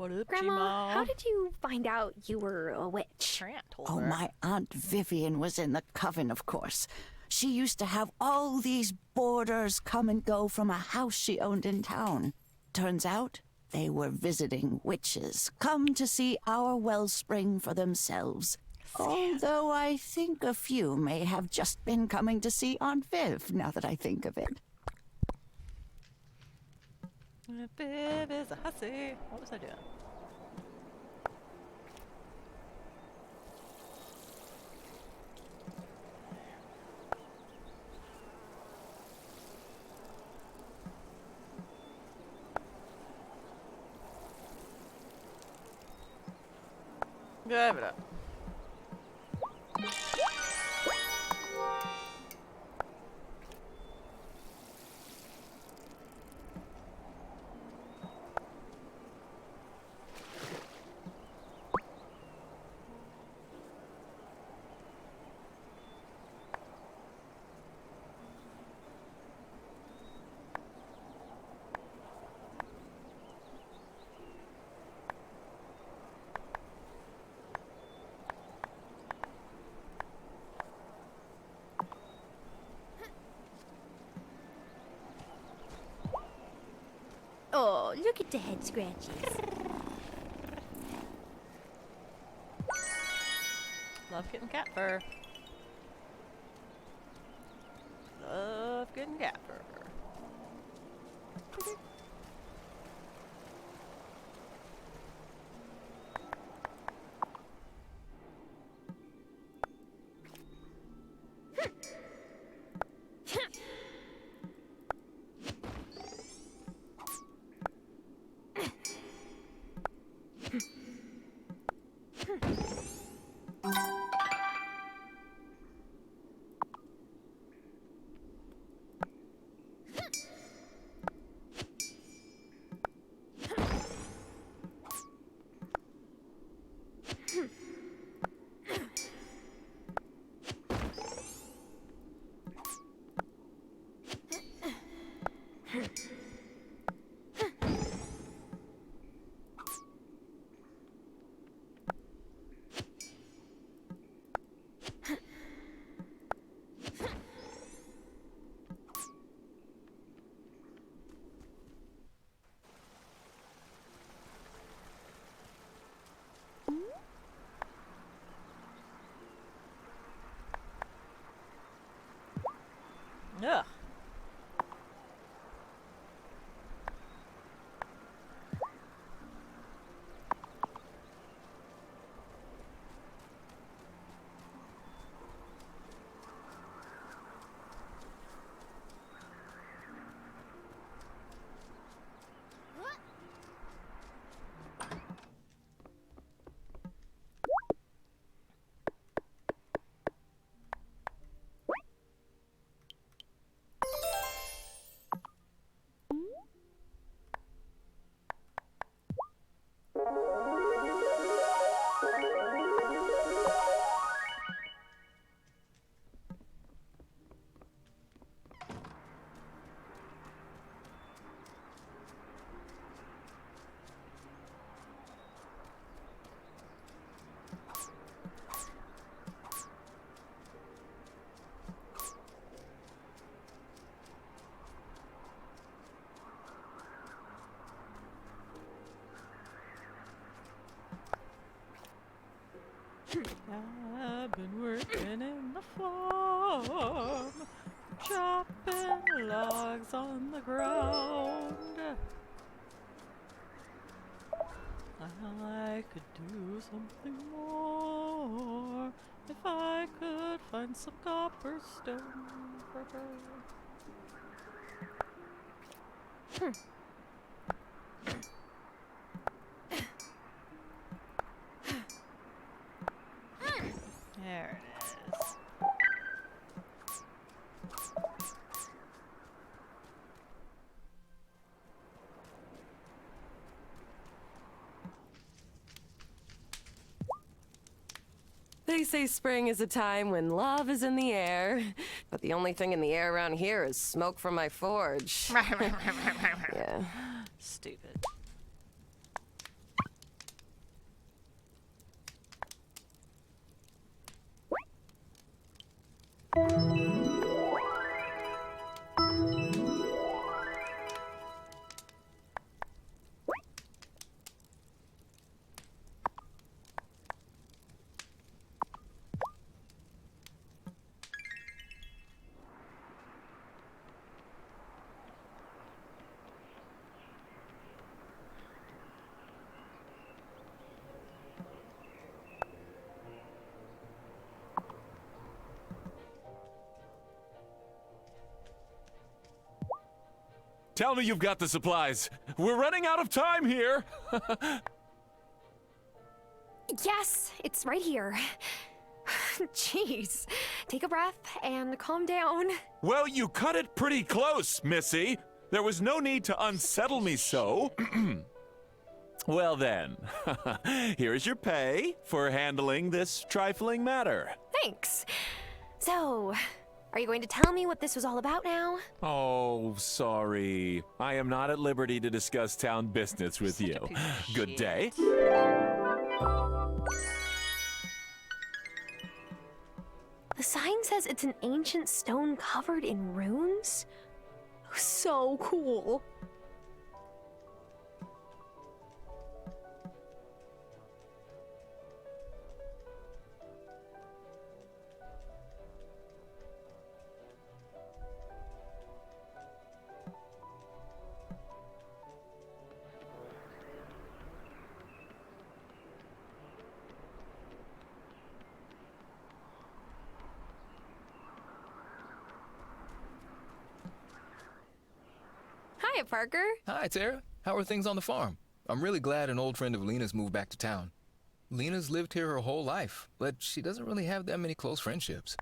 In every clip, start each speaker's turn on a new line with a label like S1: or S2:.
S1: What up,
S2: Grandma,
S1: G-Ma?
S2: how did you find out you were a witch?
S1: Trant told
S3: Oh,
S1: her.
S3: my Aunt Vivian was in the coven, of course. She used to have all these boarders come and go from a house she owned in town. Turns out they were visiting witches, come to see our wellspring for themselves. Although I think a few may have just been coming to see Aunt Viv, now that I think of it.
S1: Viv is a hussy. What was I doing? Give it up.
S2: Oh, look at the head scratches.
S1: Love getting cat fur. Love getting cat fur. Ugh. I've been working in the farm, chopping logs on the ground. I could do something more if I could find some copperstone for her. There it is.
S4: They say spring is a time when love is in the air, but the only thing in the air around here is smoke from my forge. Yeah.
S1: Stupid.
S5: Tell me you've got the supplies. We're running out of time here.
S6: Yes, it's right here. Jeez. Take a breath and calm down.
S5: Well, you cut it pretty close, Missy. There was no need to unsettle me so. Well then, here's your pay for handling this trifling matter.
S6: Thanks. So, are you going to tell me what this was all about now?
S5: Oh, sorry. I am not at liberty to discuss town business with
S1: Such a
S5: you.
S1: piece of
S5: Good
S1: shit.
S5: day.
S6: The sign says it's an ancient stone covered in runes? So cool. Hiya, Parker.
S7: Hi, Tara. How are things on the farm? I'm really glad an old friend of Lena's moved back to town. Lena's lived here her whole life, but she doesn't really have that many close friendships.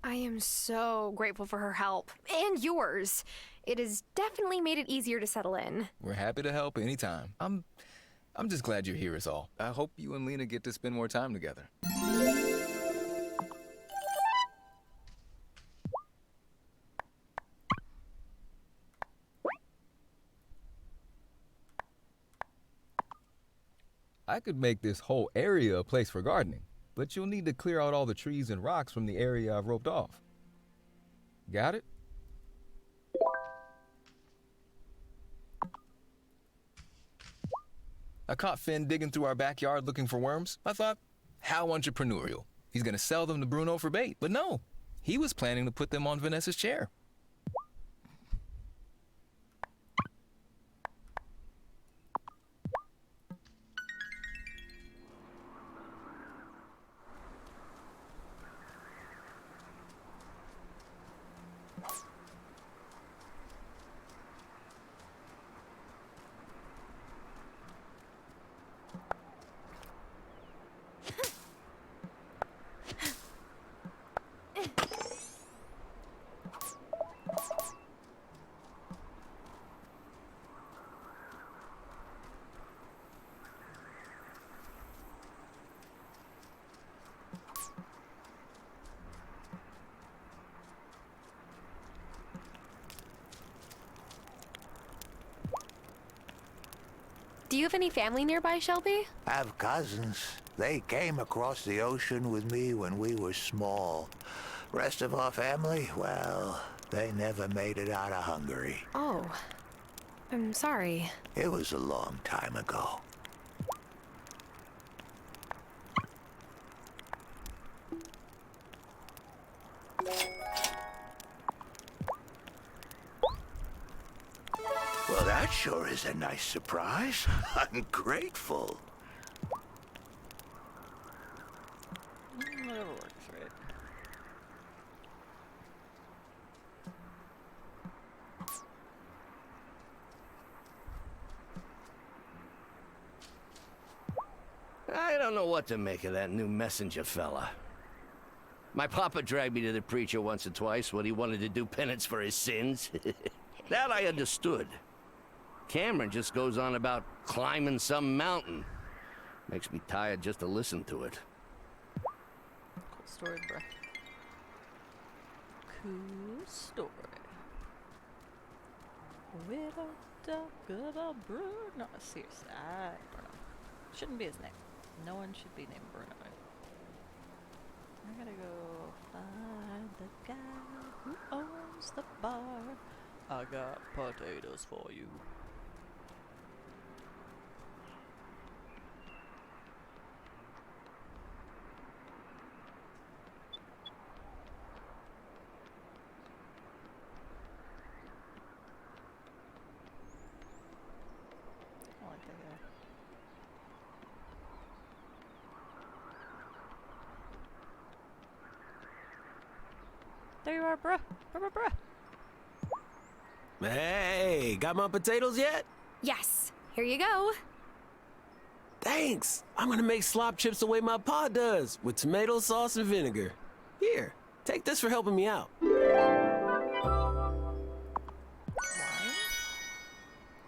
S6: I am so grateful for her help. And yours. It has definitely made it easier to settle in.
S7: We're happy to help anytime. I'm just glad you're here is all. I hope you and Lena get to spend more time together. I could make this whole area a place for gardening, but you'll need to clear out all the trees and rocks from the area I've roped off. Got it? I caught Finn digging through our backyard looking for worms. I thought, how entrepreneurial. He's gonna sell them to Bruno for bait. But no, he was planning to put them on Vanessa's chair.
S6: Do you have any family nearby, Shelby?
S8: I have cousins. They came across the ocean with me when we were small. Rest of our family, well, they never made it out of Hungary.
S6: Oh. I'm sorry.
S8: It was a long time ago. Well, that sure is a nice surprise. I'm grateful.
S1: Whatever works, right?
S9: I don't know what to make of that new messenger fella. My papa dragged me to the preacher once or twice when he wanted to do penance for his sins. That I understood. Cameron just goes on about climbing some mountain. Makes me tired just to listen to it.
S1: Cool story, bruh. Cool story. Widow duck, good old Bruno. No, seriously, Bruno. Shouldn't be his name. No one should be named Bruno. I gotta go find the guy who owns the bar. I got potatoes for you. I like that guy. there you are, bruh. Bruh.
S10: Hey, got my potatoes yet?
S6: Yes, here you go.
S10: Thanks. I'm gonna make slop chips the way my pa does, with tomato sauce and vinegar. Here, take this for helping me out.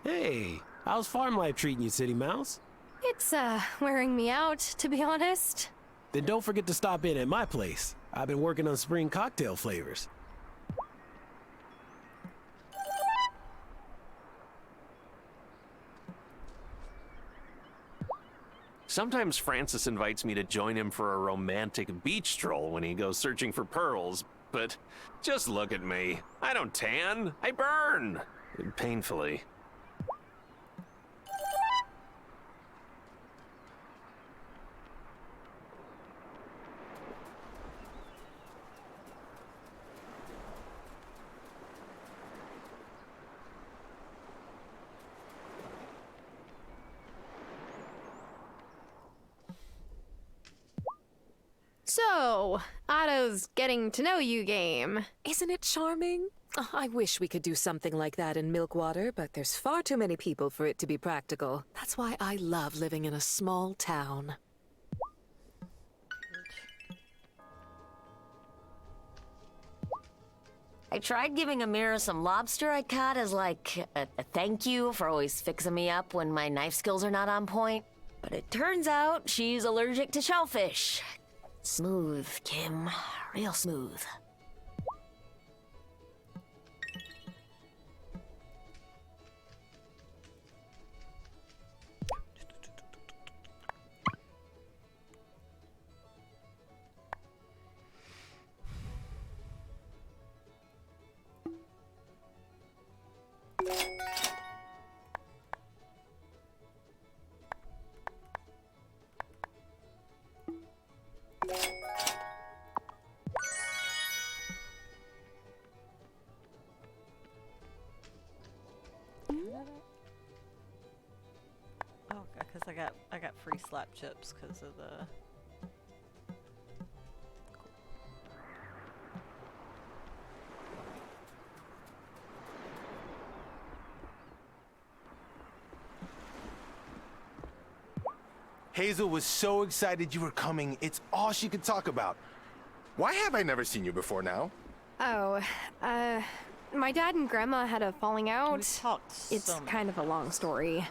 S10: Hey, how's farm life treating you, City Mouse?
S6: It's, wearing me out, to be honest.
S10: Then don't forget to stop in at my place. I've been working on spring cocktail flavors.
S11: Sometimes Francis invites me to join him for a romantic beach stroll when he goes searching for pearls, but just look at me. I don't tan, I burn. Painfully.
S6: So, Otto's getting to know you game.
S12: Isn't it charming? Oh, I wish we could do something like that in Milkwater, but there's far too many people for it to be practical. That's why I love living in a small town.
S13: I tried giving Amira some lobster I caught as like a thank you for always fixing me up when my knife skills are not on point. But it turns out she's allergic to shellfish. Smooth, Kim. Real smooth.
S1: Oh, because I got free slap chips because of the.
S14: Hazel was so excited you were coming, it's all she could talk about. Why have I never seen you before now?
S6: Oh, my dad and grandma had a falling out.
S1: We talked
S6: It's kind of a long story.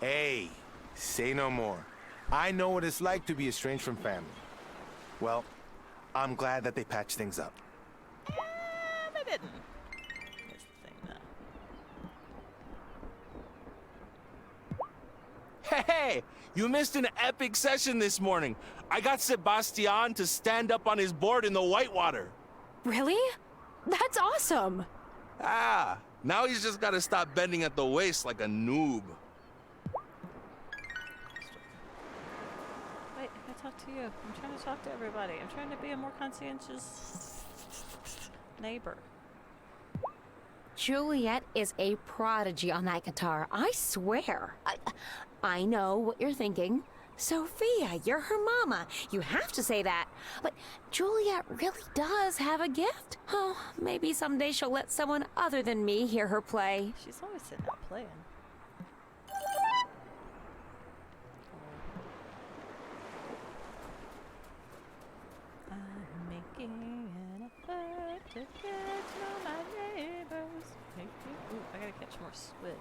S14: Hey, say no more. I know what it's like to be estranged from family. Well, I'm glad that they patched things up.
S1: They didn't. Here's the thing, though.
S15: Hey, you missed an epic session this morning. I got Sebastian to stand up on his board in the whitewater.
S6: Really? That's awesome.
S15: Ah, now he's just gotta stop bending at the waist like a noob.
S1: Wait, I talk to you. I'm trying to talk to everybody. I'm trying to be a more conscientious neighbor.
S2: Juliet is a prodigy on that guitar, I swear. I know what you're thinking. Sophia, you're her mama. You have to say that. But Juliet really does have a gift. Oh, maybe someday she'll let someone other than me hear her play.
S1: She's always sitting out playing. I'm making an effort to get to know my neighbors. Ooh, I gotta catch more squid.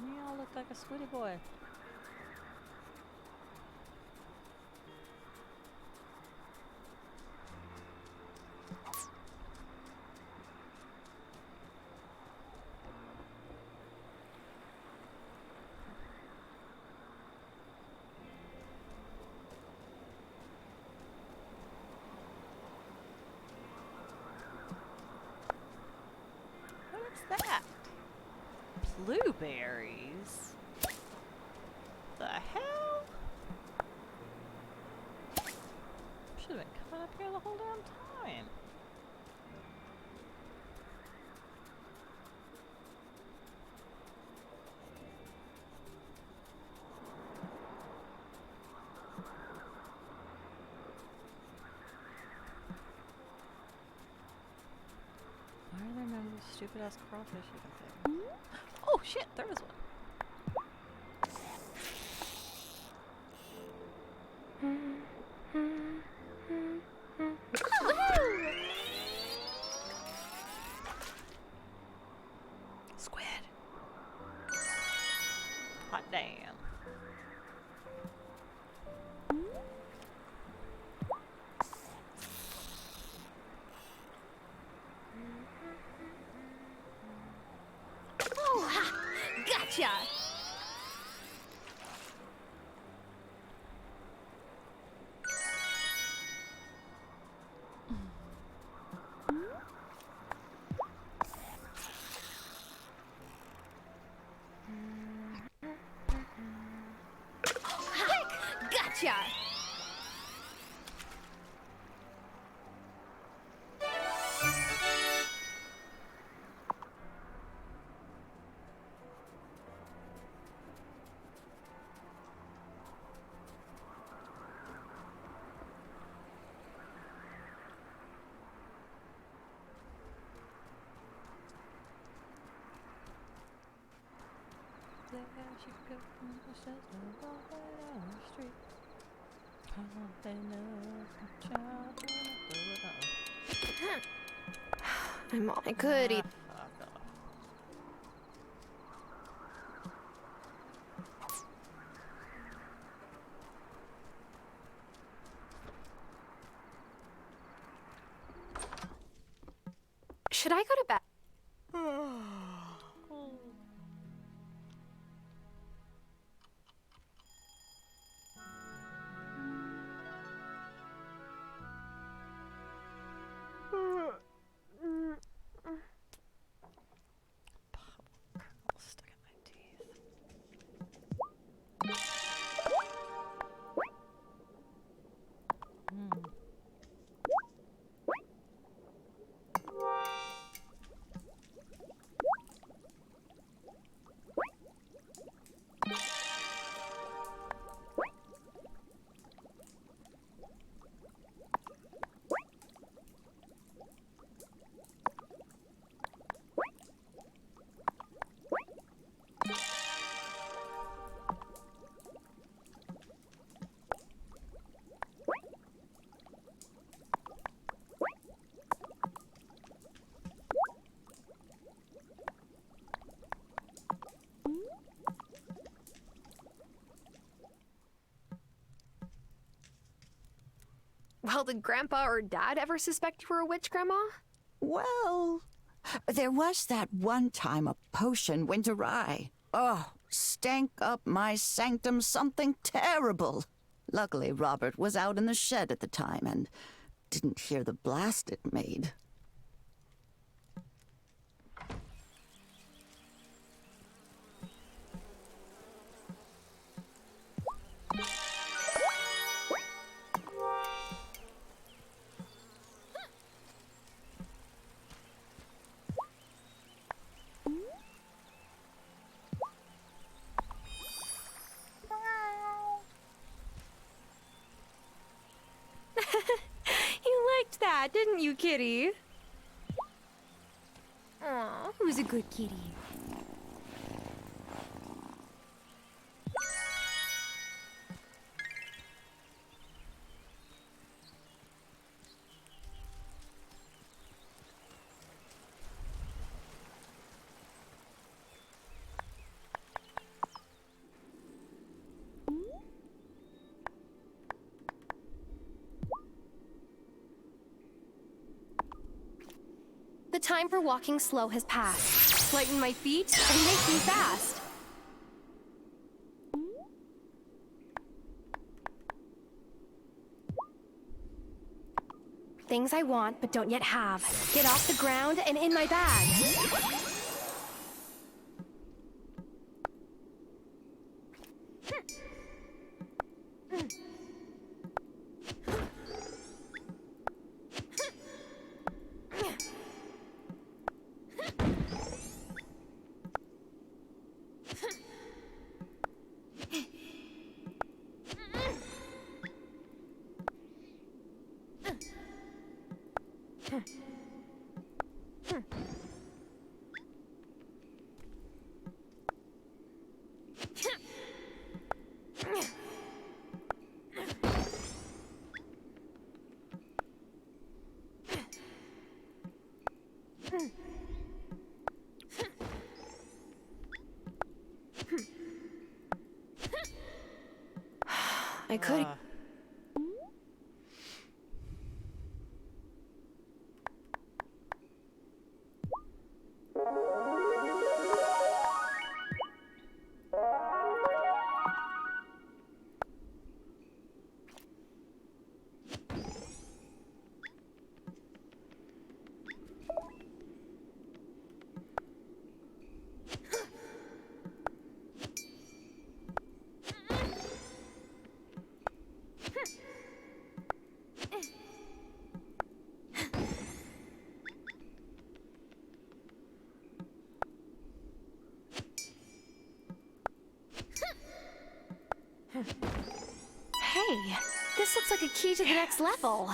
S1: You all look like a squiddy boy. What is that? berries. The hell? Should have been coming up here the whole damn time. Why are there no stupid ass crawfish even there? Oh shit, there is one. Squid. Hot damn.
S6: Oh, ha! Gotcha! Gotcha!
S1: There she goes, she says, no one down the street.
S6: I could eat. Should I go to bed?
S1: Stuck in my teeth.
S6: Well, did Grandpa or Dad ever suspect you were a witch, Grandma?
S3: Well, there was that one time a potion went awry. Oh, stank up my sanctum something terrible. Luckily, Robert was out in the shed at the time and didn't hear the blast it made.
S6: You liked that, didn't you, kitty? Aw, who's a good kitty? The time for walking slow has passed. Lighten my feet and make me fast. Things I want but don't yet have. Get off the ground and in my bag.
S4: I could.
S6: Hey, this looks like a key to the next level.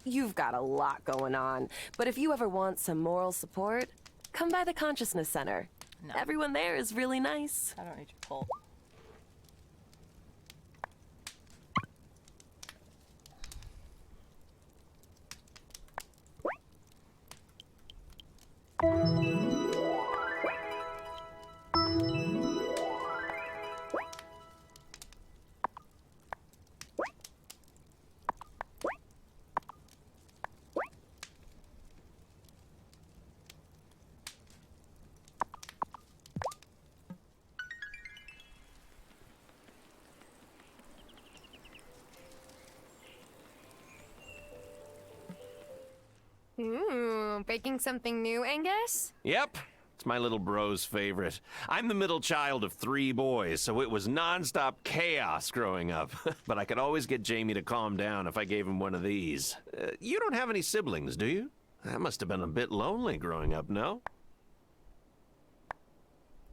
S4: You've got a lot going on, but if you ever want some moral support, come by the Consciousness Center.
S1: No.
S4: Everyone there is really nice.
S1: I don't need your cult.
S6: Ooh, baking something new, Angus?
S11: Yep. It's my little bro's favorite. I'm the middle child of 3 boys, so it was nonstop chaos growing up. But I could always get Jamie to calm down if I gave him one of these. You don't have any siblings, do you? That must have been a bit lonely growing up, no?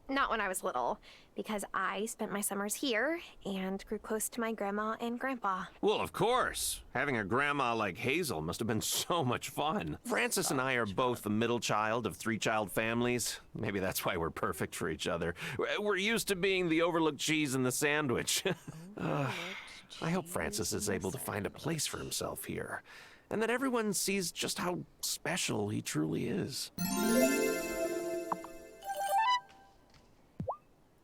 S6: Not when I was little, because I spent my summers here and grew close to my grandma and grandpa.
S11: Well, of course. Having a grandma like Hazel must have been so much fun. Francis and I are both the middle child of 3-child families. Maybe that's why we're perfect for each other. We're used to being the overlooked cheese in the sandwich. I hope Francis is able to find a place for himself here, and that everyone sees just how special he truly is.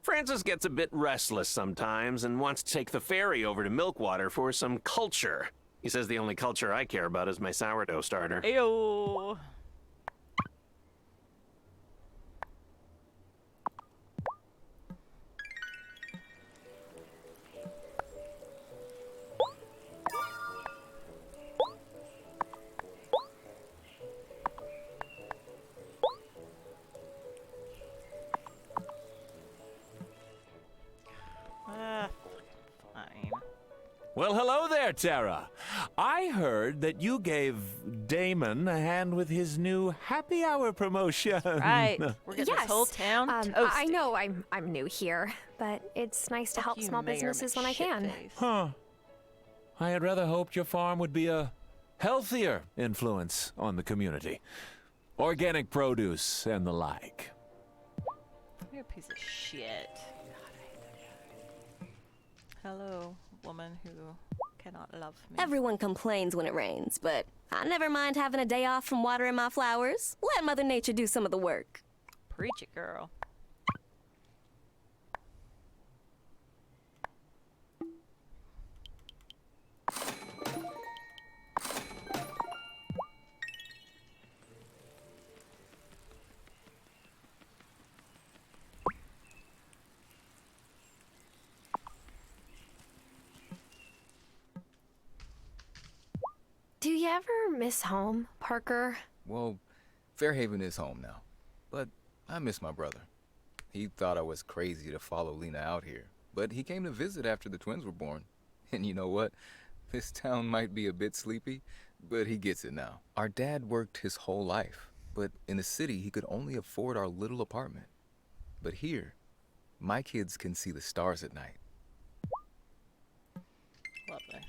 S11: Francis gets a bit restless sometimes and wants to take the ferry over to Milkwater for some culture. He says the only culture I care about is my sourdough starter.
S1: Ayo. Fine.
S5: Well, hello there, Tara. I heard that you gave Damon a hand with his new happy hour promotion.
S1: Right. We're getting this whole town toasted.
S6: I know I'm new here, but it's nice to help
S1: You
S6: small
S1: mayor
S6: businesses when I can.
S1: McShitface.
S5: Huh. I had rather hoped your farm would be a healthier influence on the community. Organic produce and the like.
S1: You're a piece of shit. Hello, woman who cannot love me.
S16: Everyone complains when it rains, but I never mind having a day off from watering my flowers. Let Mother Nature do some of the work.
S1: Preach it, girl.
S6: Do you ever miss home, Parker?
S7: Well, Fairhaven is home now, but I miss my brother. He thought I was crazy to follow Lena out here, but he came to visit after the twins were born. And you know what? This town might be a bit sleepy, but he gets it now. Our dad worked his whole life, but in the city he could only afford our little apartment. But here, my kids can see the stars at night.
S1: Lovely.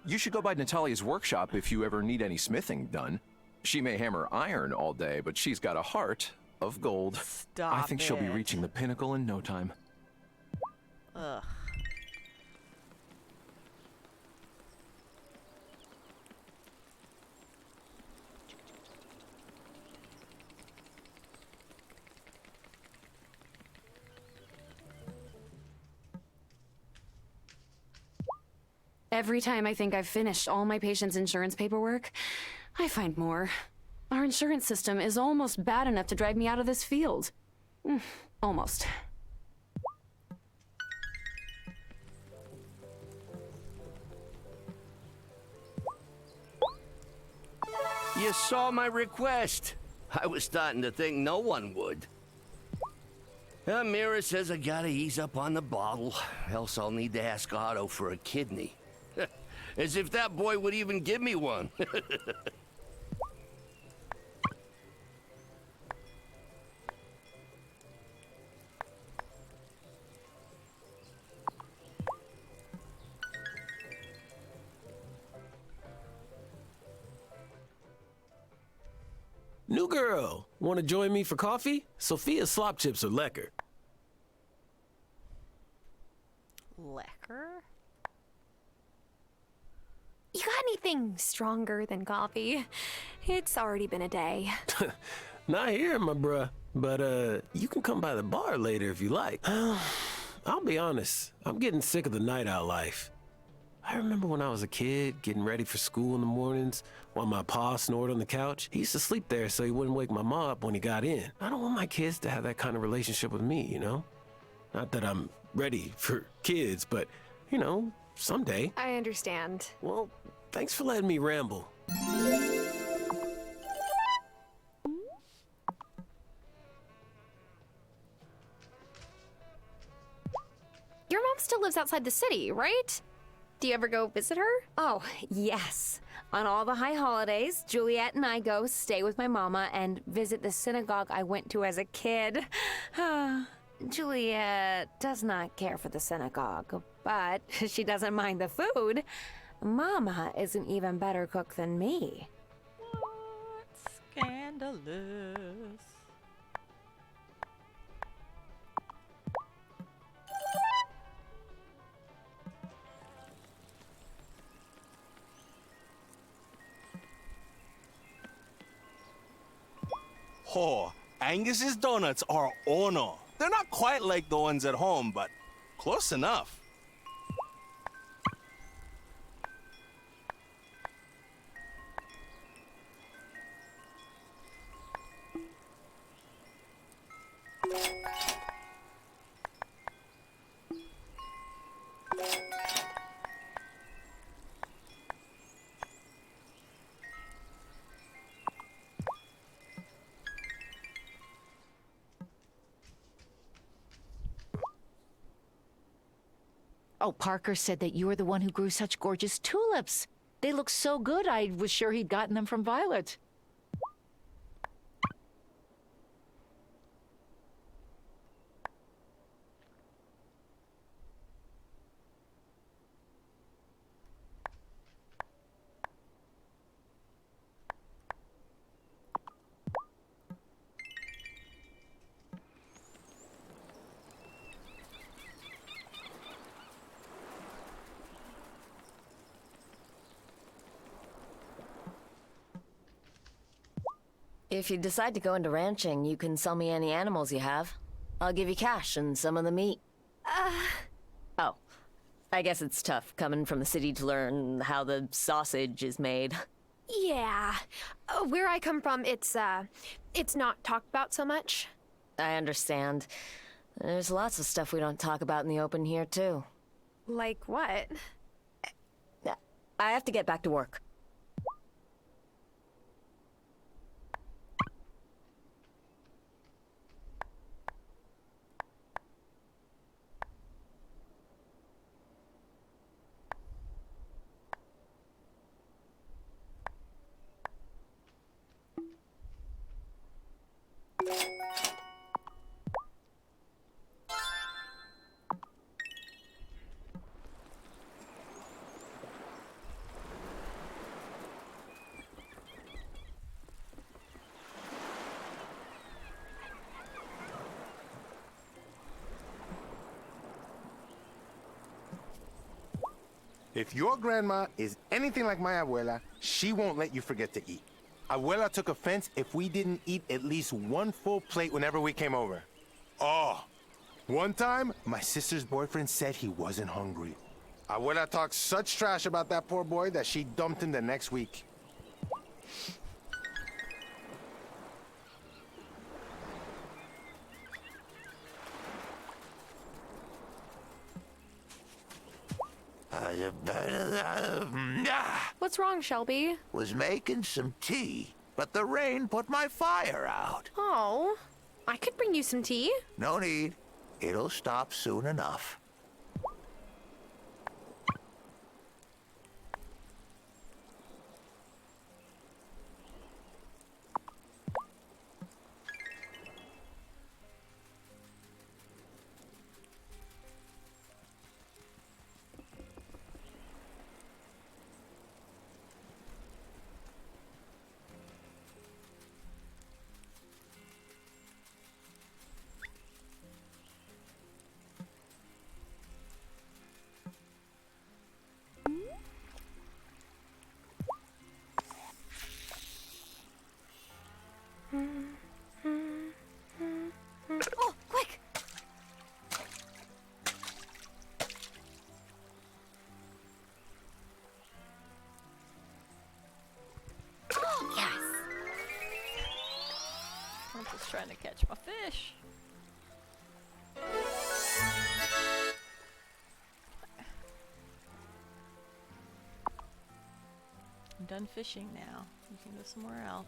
S17: You should go by Natalia's workshop if you ever need any smithing done. She may hammer iron all day, but she's got a heart of gold.
S1: Stop
S17: I think she'll be
S1: it.
S17: reaching the pinnacle in no time.
S1: Ugh.
S18: Every time I think I've finished all my patients' insurance paperwork, I find more. Our insurance system is almost bad enough to drive me out of this field. Almost.
S9: You saw my request. I was starting to think no one would. Mira says I gotta ease up on the bottle, else I'll need to ask Otto for a kidney. As if that boy would even give me one.
S10: New girl, want to join me for coffee? Sophia's slop chips are lekker.
S1: Lekker?
S6: You got anything stronger than coffee? It's already been a day.
S10: Not here, my bruh. But, you can come by the bar later if you like. I'll be honest, I'm getting sick of the night out life. I remember when I was a kid, getting ready for school in the mornings, while my pa snored on the couch. He used to sleep there so he wouldn't wake my ma up when he got in. I don't want my kids to have that kind of relationship with me, you know? Not that I'm ready for kids, but, you know, someday.
S6: I understand.
S10: Well, thanks for letting me ramble.
S6: Your mom still lives outside the city, right? Do you ever go visit her?
S2: Oh, yes. On all the high holidays, Juliet and I go stay with my mama and visit the synagogue I went to as a kid. Juliet does not care for the synagogue, but she doesn't mind the food. Mama is an even better cook than me.
S1: What? Scandalous.
S15: Oh, Angus's donuts are ono. They're not quite like the ones at home, but close enough.
S19: Oh, Parker said that you were the one who grew such gorgeous tulips. They look so good, I was sure he'd gotten them from Violet.
S13: If you decide to go into ranching, you can sell me any animals you have. I'll give you cash and some of the meat. Oh, I guess it's tough coming from the city to learn how the sausage is made.
S6: Yeah. Where I come from, it's not talked about so much.
S13: I understand. There's lots of stuff we don't talk about in the open here, too.
S6: Like what?
S13: I have to get back to work.
S14: If your grandma is anything like my abuela, she won't let you forget to eat. Abuela took offense if we didn't eat at least one full plate whenever we came over. Oh, one time, my sister's boyfriend said he wasn't hungry. Abuela talked such trash about that poor boy that she dumped him the next week.
S6: What's wrong, Shelby?
S8: Was making some tea, but the rain put my fire out.
S6: Oh, I could bring you some tea.
S8: No need. It'll stop soon enough.
S6: Oh, quick!
S1: Oh, yes! I'm just trying to catch my fish. I'm done fishing now. We can go somewhere else.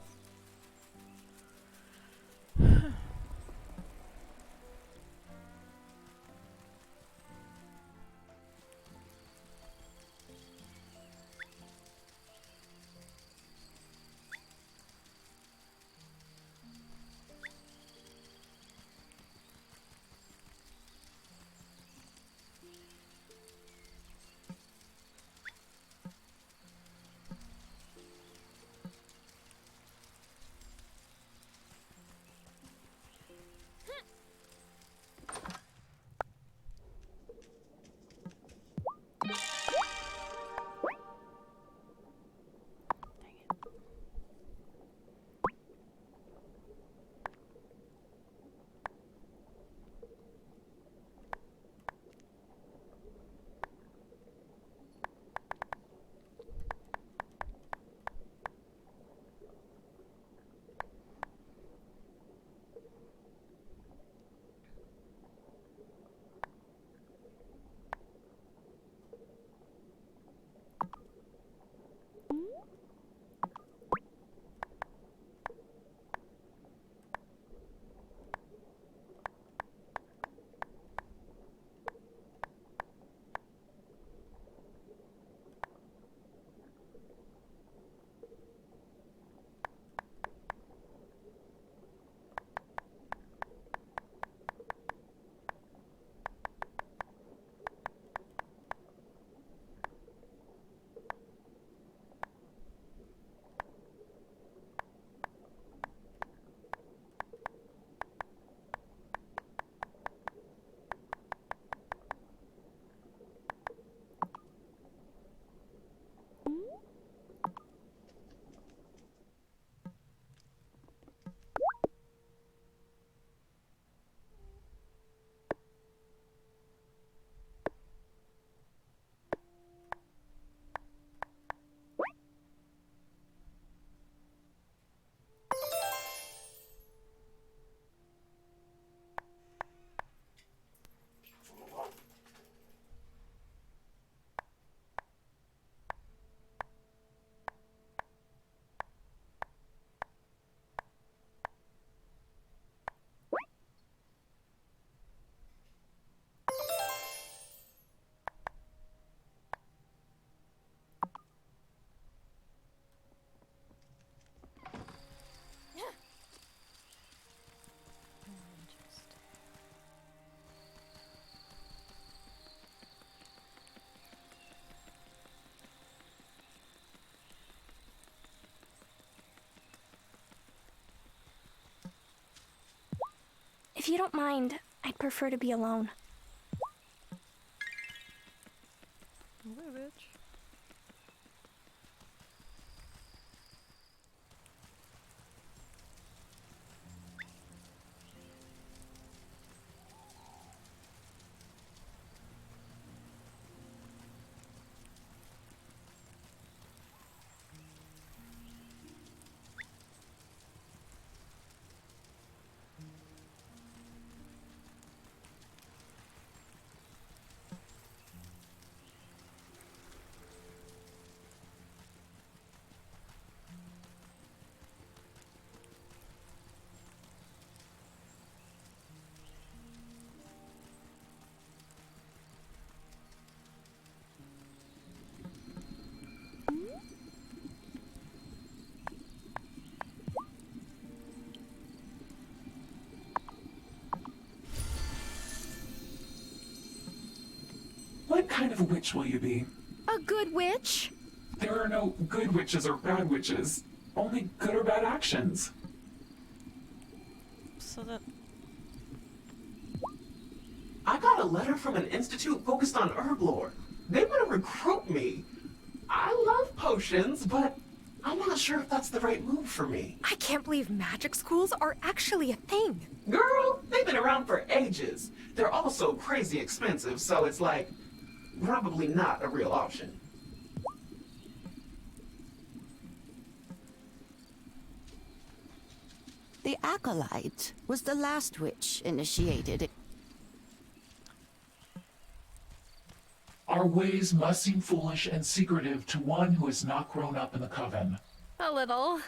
S6: you don't mind, I'd prefer to be alone.
S1: Okay, bitch.
S20: What kind of a witch will you be?
S6: A good witch?
S20: There are no good witches or bad witches. Only good or bad actions.
S1: So that...
S20: I got a letter from an institute focused on herb lore. They want to recruit me. I love potions, but I'm not sure if that's the right move for me.
S6: I can't believe magic schools are actually a thing.
S20: Girl, they've been around for ages. They're also crazy expensive, so it's like, probably not a real option.
S3: The Acolyte was the last witch initiated.
S20: Our ways must seem foolish and secretive to one who has not grown up in the coven.
S6: A little.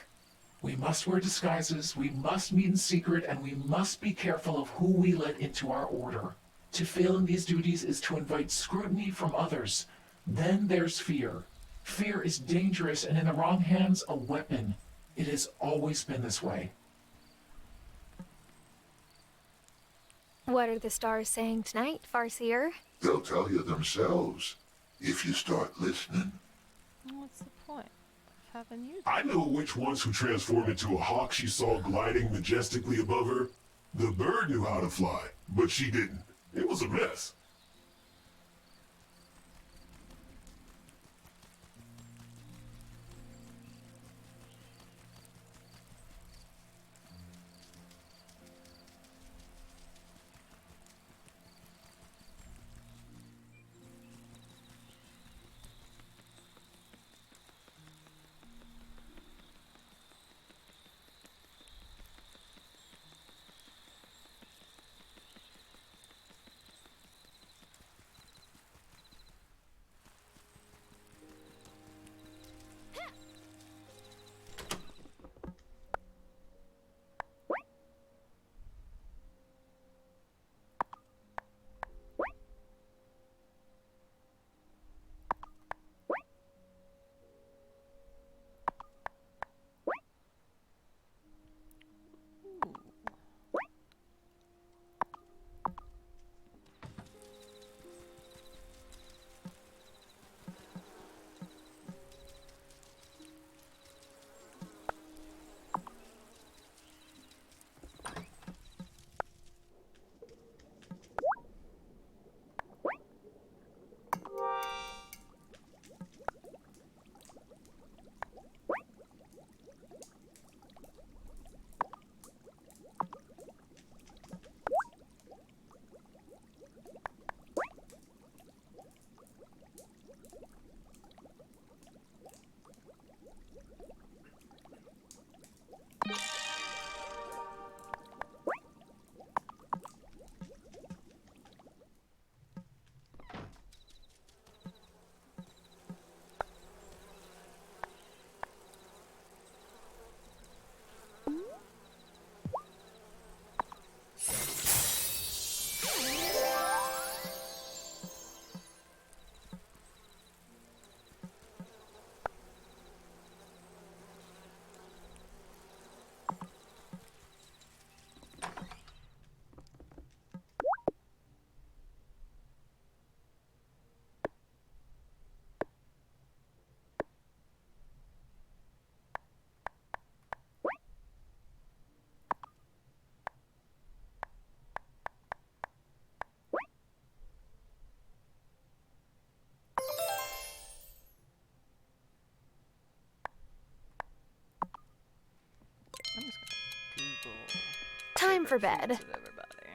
S20: We must wear disguises, we must meet in secret, and we must be careful of who we let into our order. To fail in these duties is to invite scrutiny from others. Then there's fear. Fear is dangerous and in the wrong hands, a weapon. It has always been this way.
S6: What are the stars saying tonight, Farseer?
S21: They'll tell you themselves if you start listening.
S1: What's the point of having you?
S21: I know which ones who transformed into a hawk she saw gliding majestically above her. The bird knew how to fly, but she didn't. It was a mess.
S6: time for bed.
S1: Everybody.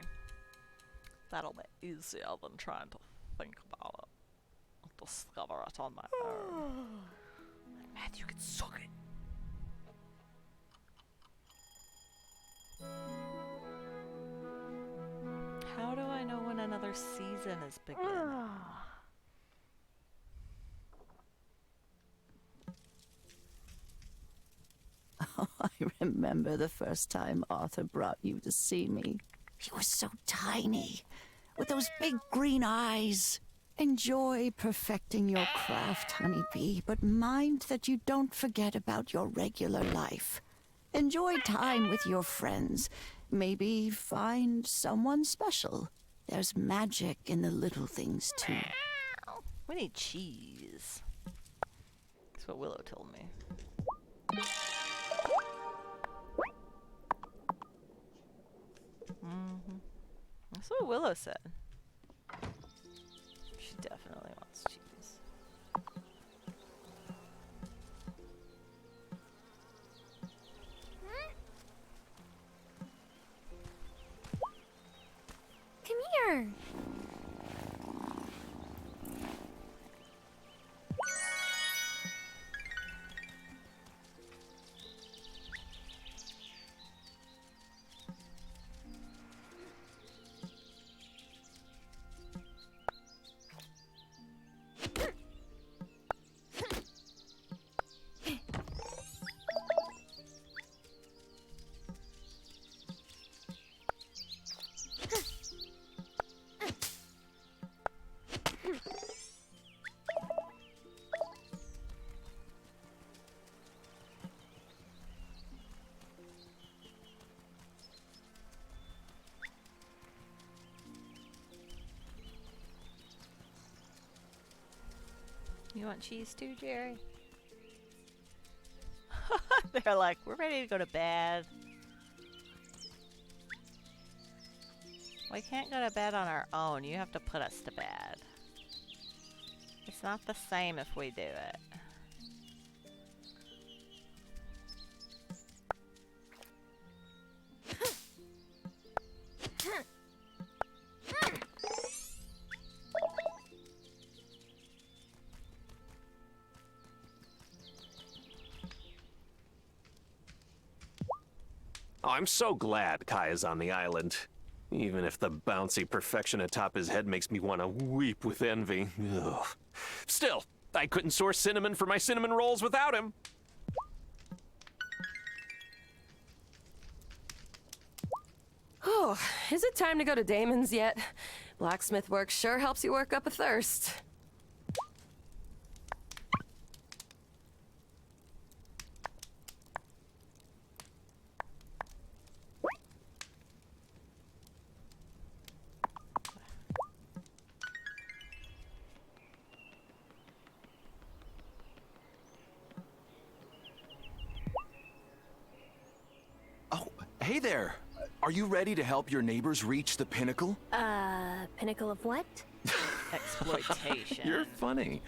S1: That'll be easier than trying to think about it. I'll discover it on my own. Matthew can suck it. How do I know when another season is beginning?
S3: Oh, I remember the first time Arthur brought you to see me. You were so tiny, with those big green eyes. Enjoy perfecting your craft, honeybee, but mind that you don't forget about your regular life. Enjoy time with your friends. Maybe find someone special. There's magic in the little things, too.
S1: We need cheese. That's what Willow told me. That's what Willow said. She definitely wants cheese.
S6: Come here.
S1: You want cheese too, Jerry? They're like, we're ready to go to bed. We can't go to bed on our own. You have to put us to bed. It's not the same if we do it.
S11: Oh, I'm so glad Kai is on the island. Even if the bouncy perfection atop his head makes me want to weep with envy. Ugh. Still, I couldn't source cinnamon for my cinnamon rolls without him.
S4: Oh, is it time to go to Damon's yet? Blacksmith work sure helps you work up a thirst.
S17: Hey there! Are you ready to help your neighbors reach the pinnacle?
S6: Pinnacle of what?
S1: Exploitation.
S17: You're funny.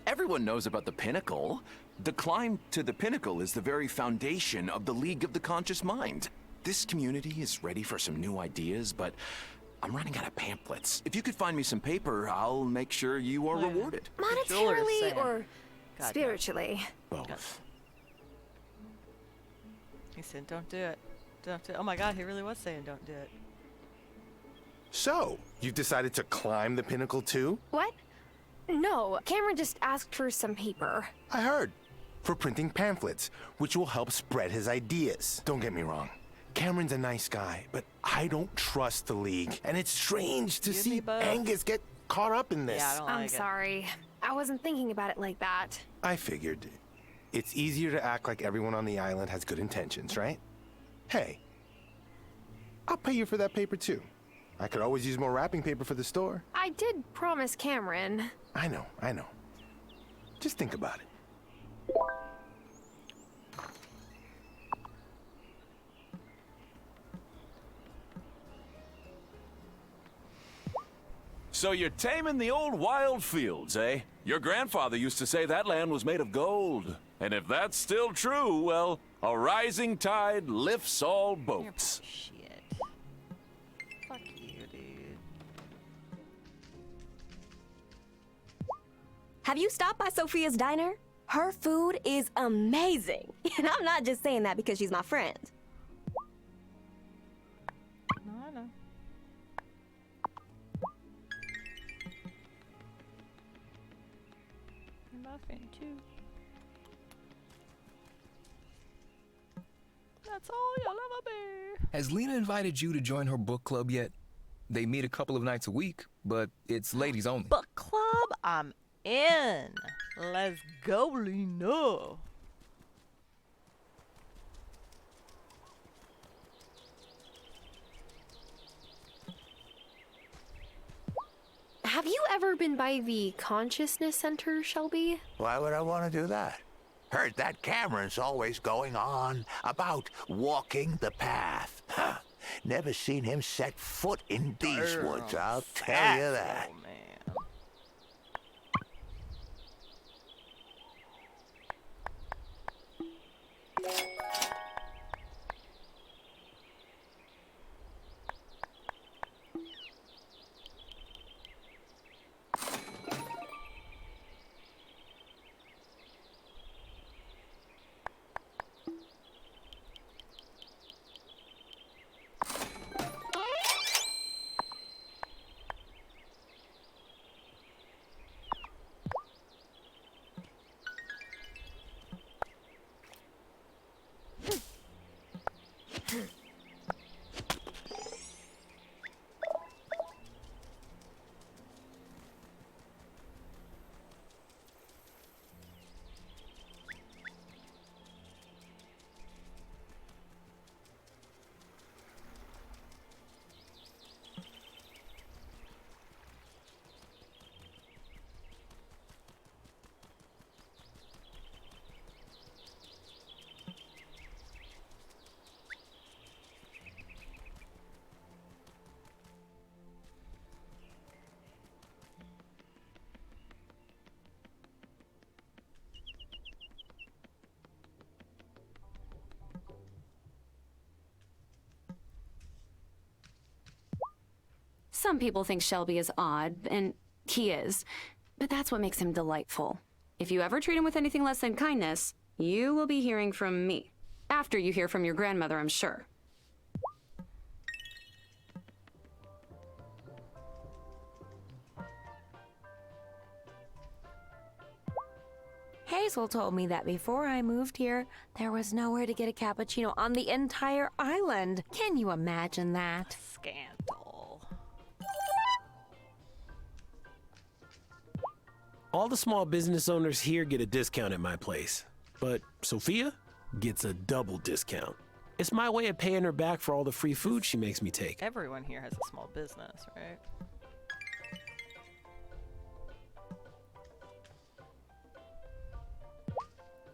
S17: Everyone knows about the pinnacle. The climb to the pinnacle is the very foundation of the League of the Conscious Mind. This community is ready for some new ideas, but I'm running out of pamphlets. If you could find me some paper, I'll make sure you are rewarded.
S6: Monetarily or spiritually?
S17: Both.
S1: He said, don't do it. Don't do it. Oh my god, he really was saying don't do it.
S14: So, you've decided to climb the pinnacle too?
S6: What? No, Cameron just asked for some paper.
S14: I heard. For printing pamphlets, which will help spread his ideas. Don't get me wrong. Cameron's a nice guy, but I don't trust the League. And it's strange to see Angus get caught up in this.
S1: Yeah, I don't
S6: I'm
S1: like it.
S6: sorry. I wasn't thinking about it like that.
S14: I figured. It's easier to act like everyone on the island has good intentions, right? Hey, I'll pay you for that paper too. I could always use more wrapping paper for the store.
S6: I did promise Cameron.
S14: I know. Just think about it.
S5: So you're taming the old wild fields, eh? Your grandfather used to say that land was made of gold. And if that's still true, well, a rising tide lifts all boats.
S1: Shit.
S16: Have you stopped by Sophia's diner? Her food is amazing. And I'm not just saying that because she's my friend.
S1: No, I know. Nothing too. That's all you'll ever be.
S7: Has Lena invited you to join her book club yet? They meet a couple of nights a week, but it's ladies only.
S1: Book club? I'm in. Let's go, Lena.
S6: Have you ever been by the Consciousness Center, Shelby?
S8: Why would I want to do that? Heard that Cameron's always going on about walking the path. Huh. Never seen him set foot in these woods, I'll tell you that.
S18: Some people think Shelby is odd, and he is, but that's what makes him delightful. If you ever treat him with anything less than kindness, you will be hearing from me. After you hear from your grandmother, I'm sure.
S2: Hazel told me that before I moved here, there was nowhere to get a cappuccino on the entire island. Can you imagine that?
S1: Scandal.
S10: All the small business owners here get a discount at my place, but Sophia gets a double discount. It's my way of paying her back for all the free food she makes me take.
S1: Everyone here has a small business, right?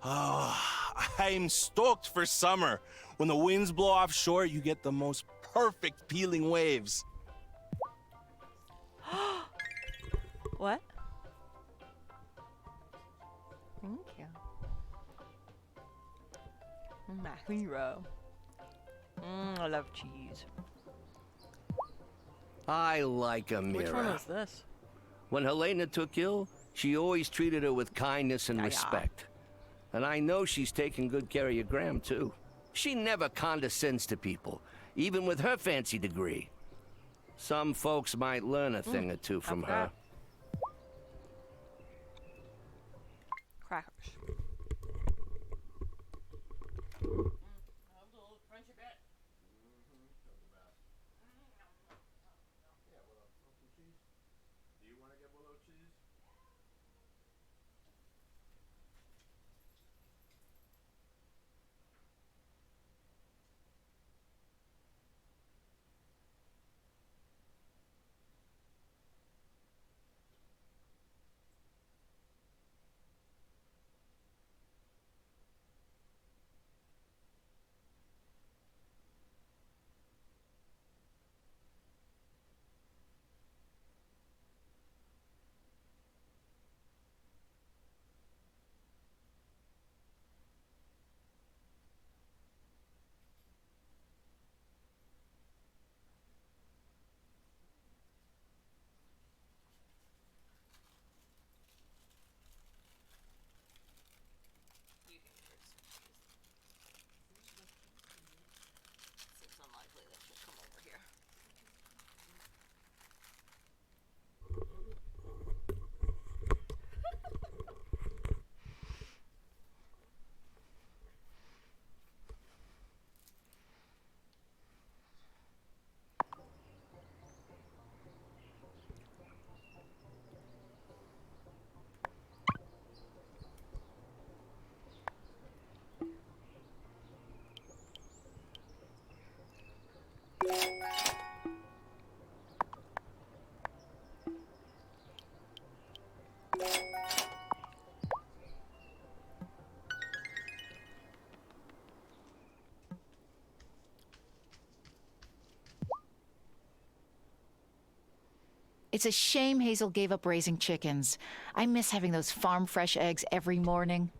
S15: Oh, I'm stoked for summer. When the winds blow offshore, you get the most perfect peeling waves.
S1: What? Thank you. My hero. I love cheese.
S9: I like Amira.
S1: Which one was this?
S9: When Helena took ill, she always treated her with kindness and respect. And I know she's taking good care of your Gram, too. She never condescends to people, even with her fancy degree. Some folks might learn a thing or two from her.
S1: Crackers.
S19: It's a shame Hazel gave up raising chickens. I miss having those farm fresh eggs every morning.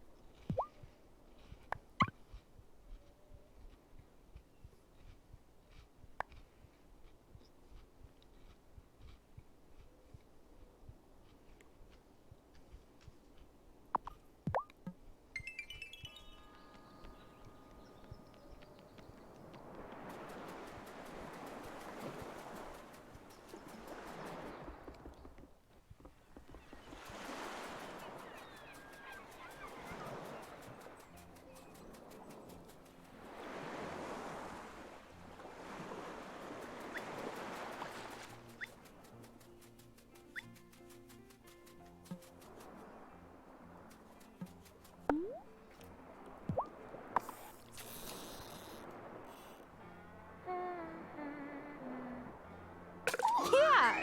S6: Yeah.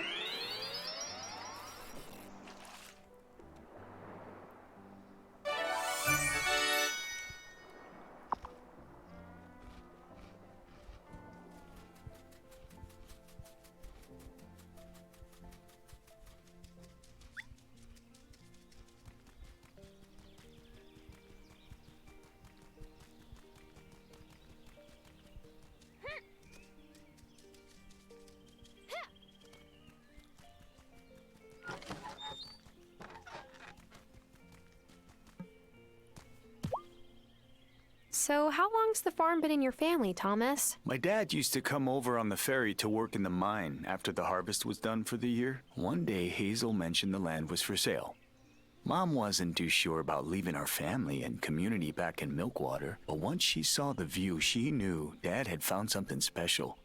S6: So, how long's the farm been in your family, Thomas?
S12: My dad used to come over on the ferry to work in the mine after the harvest was done for the year. One day, Hazel mentioned the land was for sale. Mom wasn't too sure about leaving our family and community back in Milkwater, but once she saw the view, she knew Dad had found something special.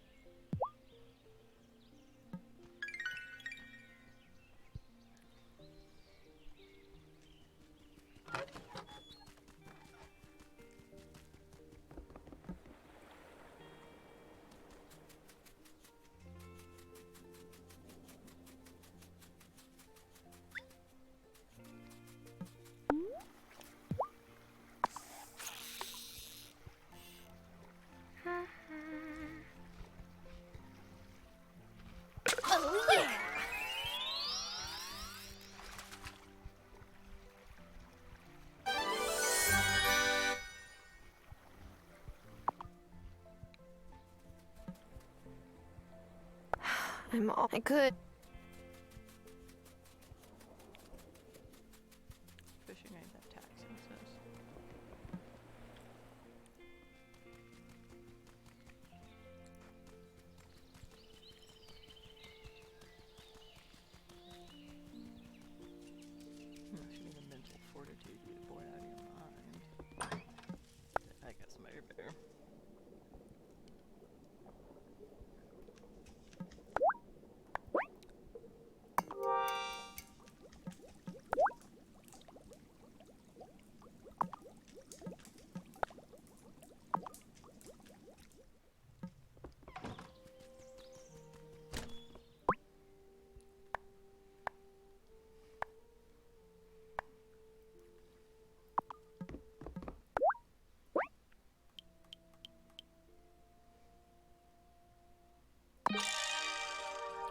S6: Oh, yeah. I'm all I could.
S1: Fishing ain't that taxing, sis. Should be the mental fortitude to get bored out of your mind. I guess maybe.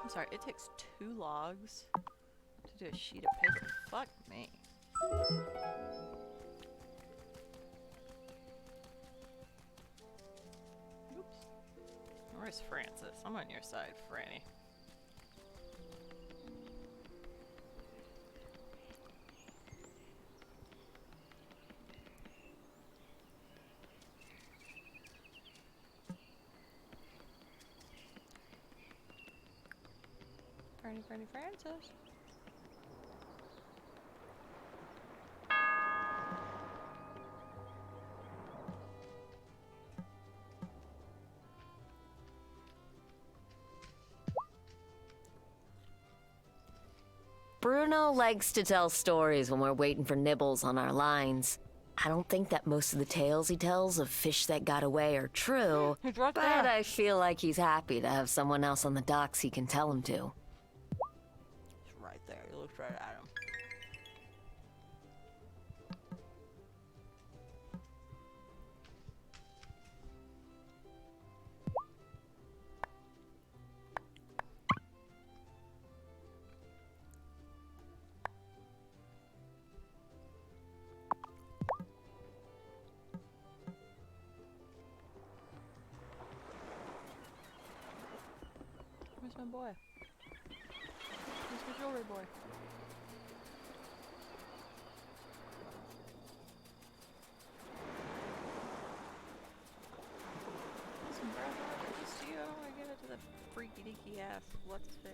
S1: I'm sorry, it takes 2 logs to do a sheet of paper. Fuck me. Oops. Where's Francis? I'm on your side, Franny. Franny Francis.
S13: Bruno likes to tell stories when we're waiting for nibbles on our lines. I don't think that most of the tales he tells of fish that got away are true,
S1: He's right
S13: but
S1: there.
S13: I feel like he's happy to have someone else on the docks he can tell him to.
S1: He's right there. He looks right at him. Where's my boy? Where's my jewelry boy? Listen, bro, just you. I don't want to give it to the freaky deaky ass. What's his face?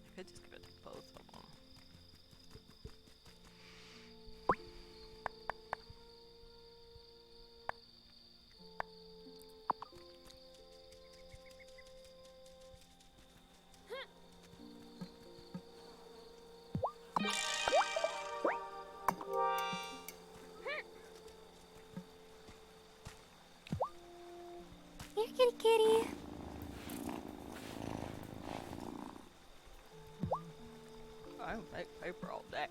S1: I could just give it to both of them.
S16: Here, kitty kitty.
S1: I don't make paper all day.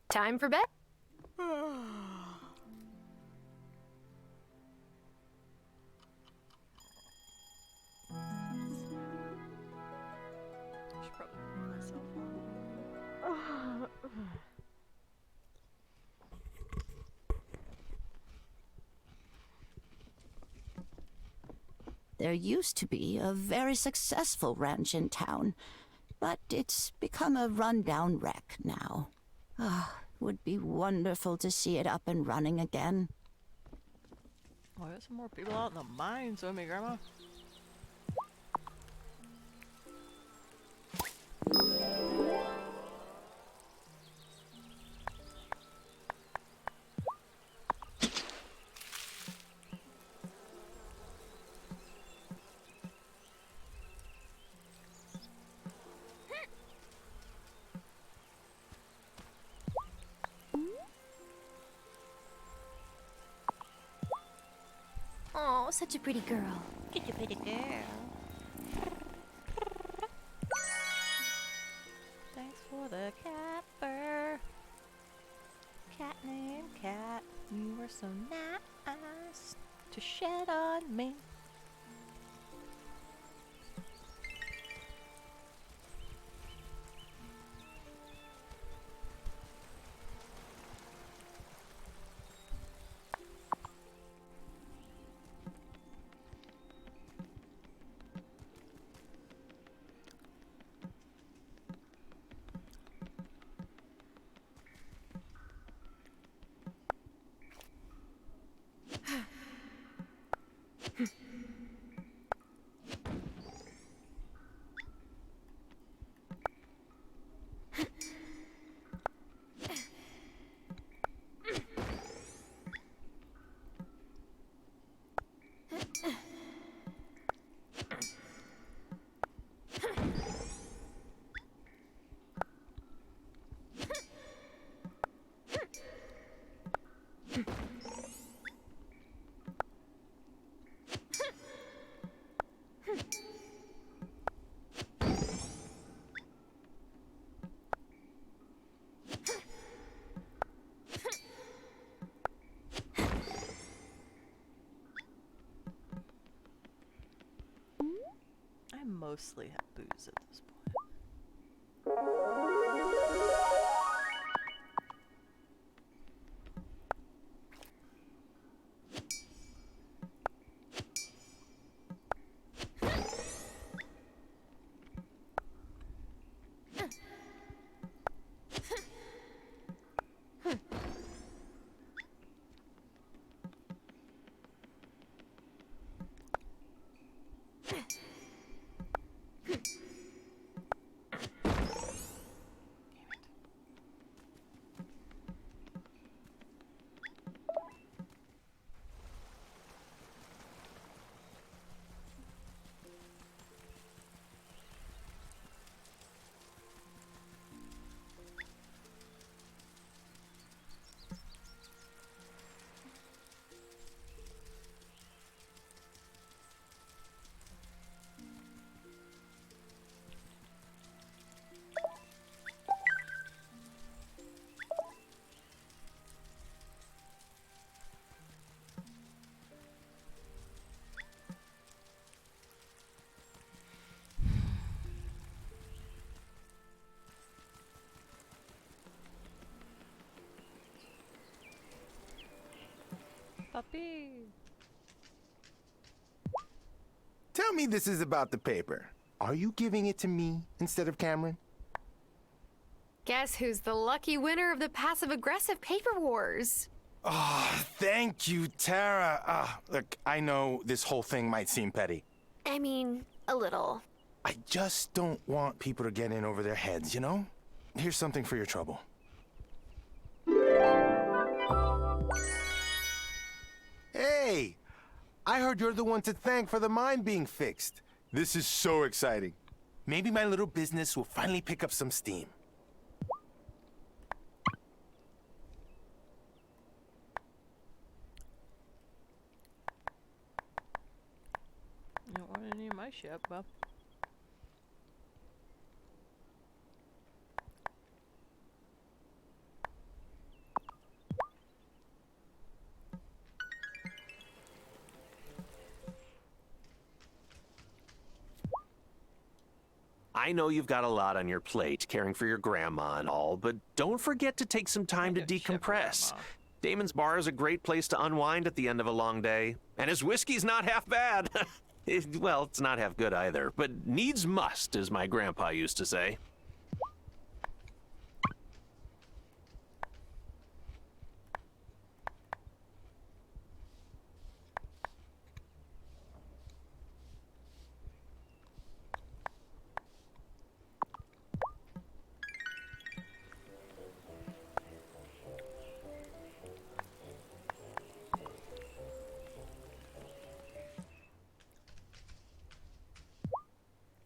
S6: Time for bed?
S1: I should probably put myself on.
S3: There used to be a very successful ranch in town, but it's become a rundown wreck now. Ah, would be wonderful to see it up and running again.
S1: Well, there's some more people out in the mines with me, Grandma.
S16: Oh, such a pretty girl.
S1: Such a pretty girl. Thanks for the cat fur. Cat named Cat, you were so nice to shed on me. I mostly have booze at this point. Puppy.
S14: Tell me this is about the paper. Are you giving it to me instead of Cameron?
S6: Guess who's the lucky winner of the passive-aggressive paper wars?
S14: Oh, thank you, Tara. Look, I know this whole thing might seem petty.
S6: I mean, a little.
S14: I just don't want people to get in over their heads, you know? Here's something for your trouble. Hey! I heard you're the one to thank for the mine being fixed. This is so exciting. Maybe my little business will finally pick up some steam.
S1: You don't want any of my shit, bub.
S11: I know you've got a lot on your plate, caring for your grandma and all, but don't forget to take some time to decompress. Damon's Bar is a great place to unwind at the end of a long day, and his whiskey's not half bad. Well, it's not half good either, but needs must, as my grandpa used to say.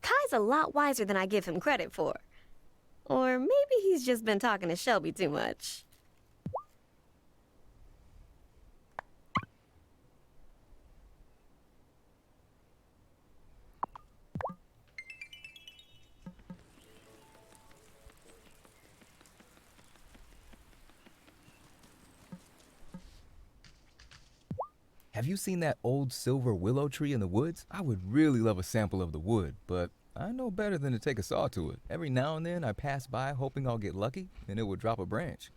S16: Kai's a lot wiser than I give him credit for. Or maybe he's just been talking to Shelby too much.
S7: Have you seen that old silver willow tree in the woods? I would really love a sample of the wood, but I know better than to take a saw to it. Every now and then I pass by hoping I'll get lucky and it would drop a branch.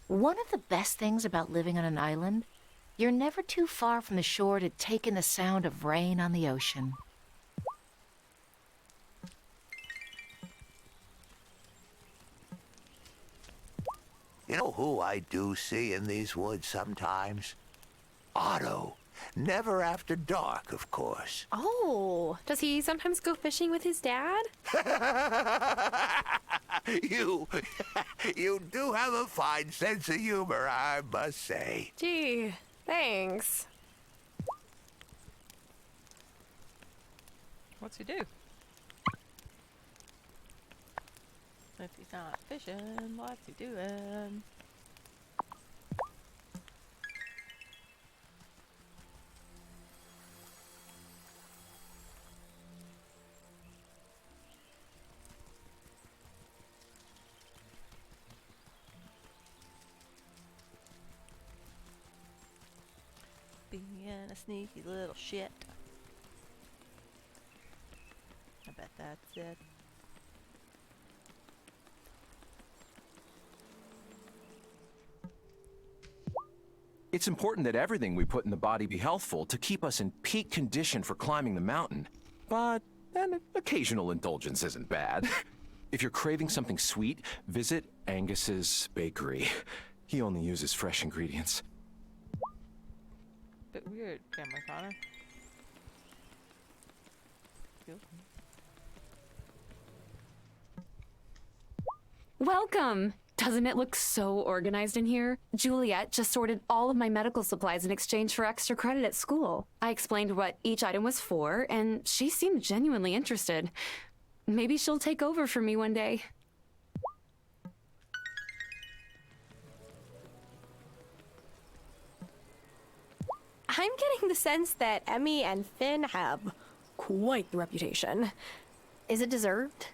S19: One of the best things about living on an island, you're never too far from the shore to take in the sound of rain on the ocean.
S8: You know who I do see in these woods sometimes? Otto. Never after dark, of course.
S6: Oh, does he sometimes go fishing with his dad?
S8: You do have a fine sense of humor, I must say.
S6: Gee, thanks.
S1: What's he do? If he's not fishing, what's he doing? Being a sneaky little shit. I bet that's it.
S17: It's important that everything we put in the body be healthful to keep us in peak condition for climbing the mountain. But an occasional indulgence isn't bad. If you're craving something sweet, visit Angus's bakery. He only uses fresh ingredients.
S1: Bit weird, Cameron Connor. Excuse me.
S18: Welcome! Doesn't it look so organized in here? Juliet just sorted all of my medical supplies in exchange for extra credit at school. I explained what each item was for, and she seemed genuinely interested. Maybe she'll take over for me one day.
S6: I'm getting the sense that Emmy and Finn have quite the reputation. Is it deserved?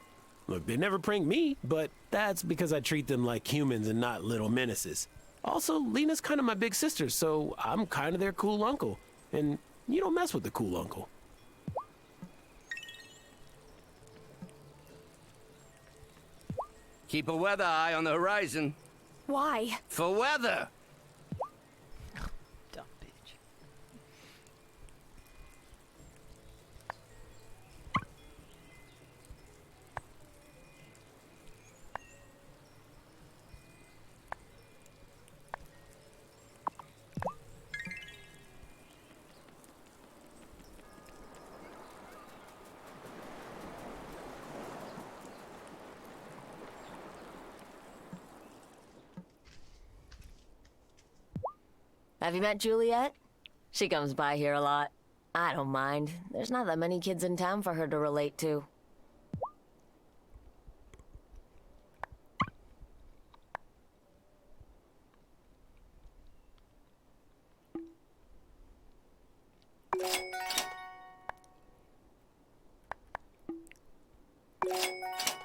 S10: Look, they never prank me, but that's because I treat them like humans and not little menaces. Also, Lena's kind of my big sister, so I'm kind of their cool uncle. And you don't mess with the cool uncle.
S9: Keep a weather eye on the horizon.
S6: Why?
S9: For weather!
S1: Dumb bitch.
S13: Have you met Juliet? She comes by here a lot. I don't mind. There's not that many kids in town for her to relate to.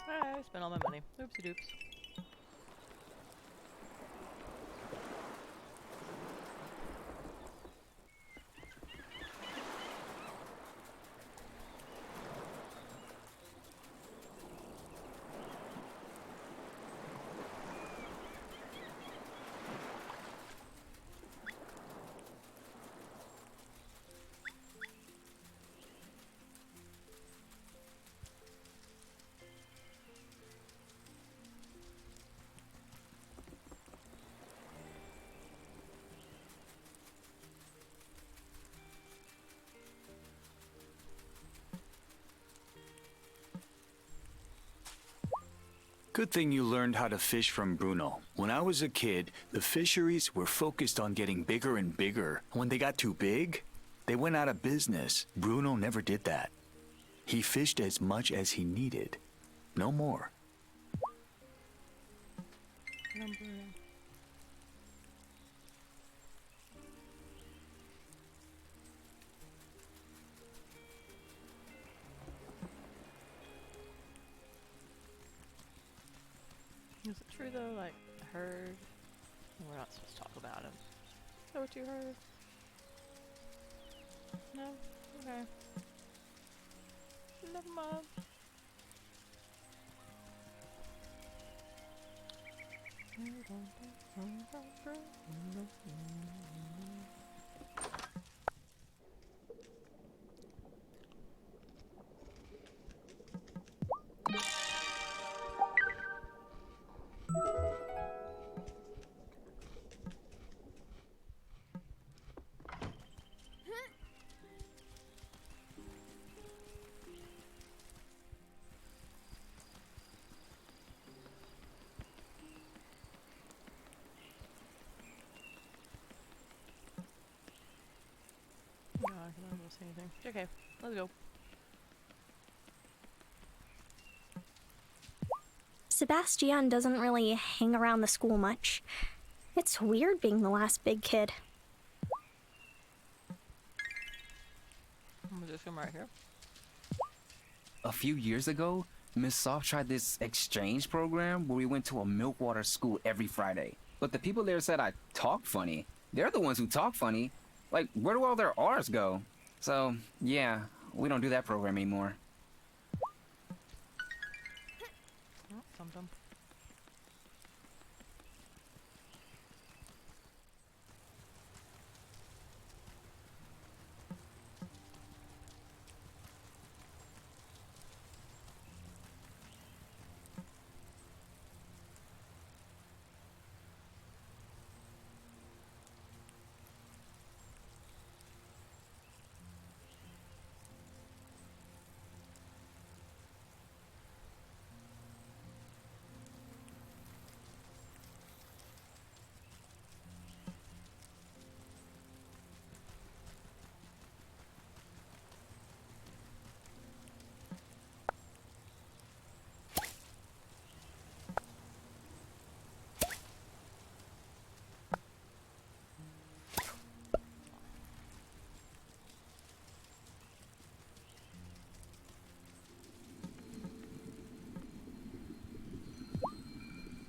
S1: I spent all my money. Oopsie doops.
S12: Good thing you learned how to fish from Bruno. When I was a kid, the fisheries were focused on getting bigger and bigger. When they got too big, they went out of business. Bruno never did that. He fished as much as he needed. No more.
S1: Is it true though? Like, I heard. We're not supposed to talk about him. Is that what you heard? No? Okay. Never mind. No, I don't see anything. Okay, let's go.
S6: Sebastian doesn't really hang around the school much. It's weird being the last big kid.
S1: I'm gonna just come right here.
S20: A few years ago, Miss Soft tried this exchange program where we went to a milkwater school every Friday. But the people there said I talk funny. They're the ones who talk funny. Like, where do all their R's go? So, yeah, we don't do that program anymore.
S1: Oh, tum-tum.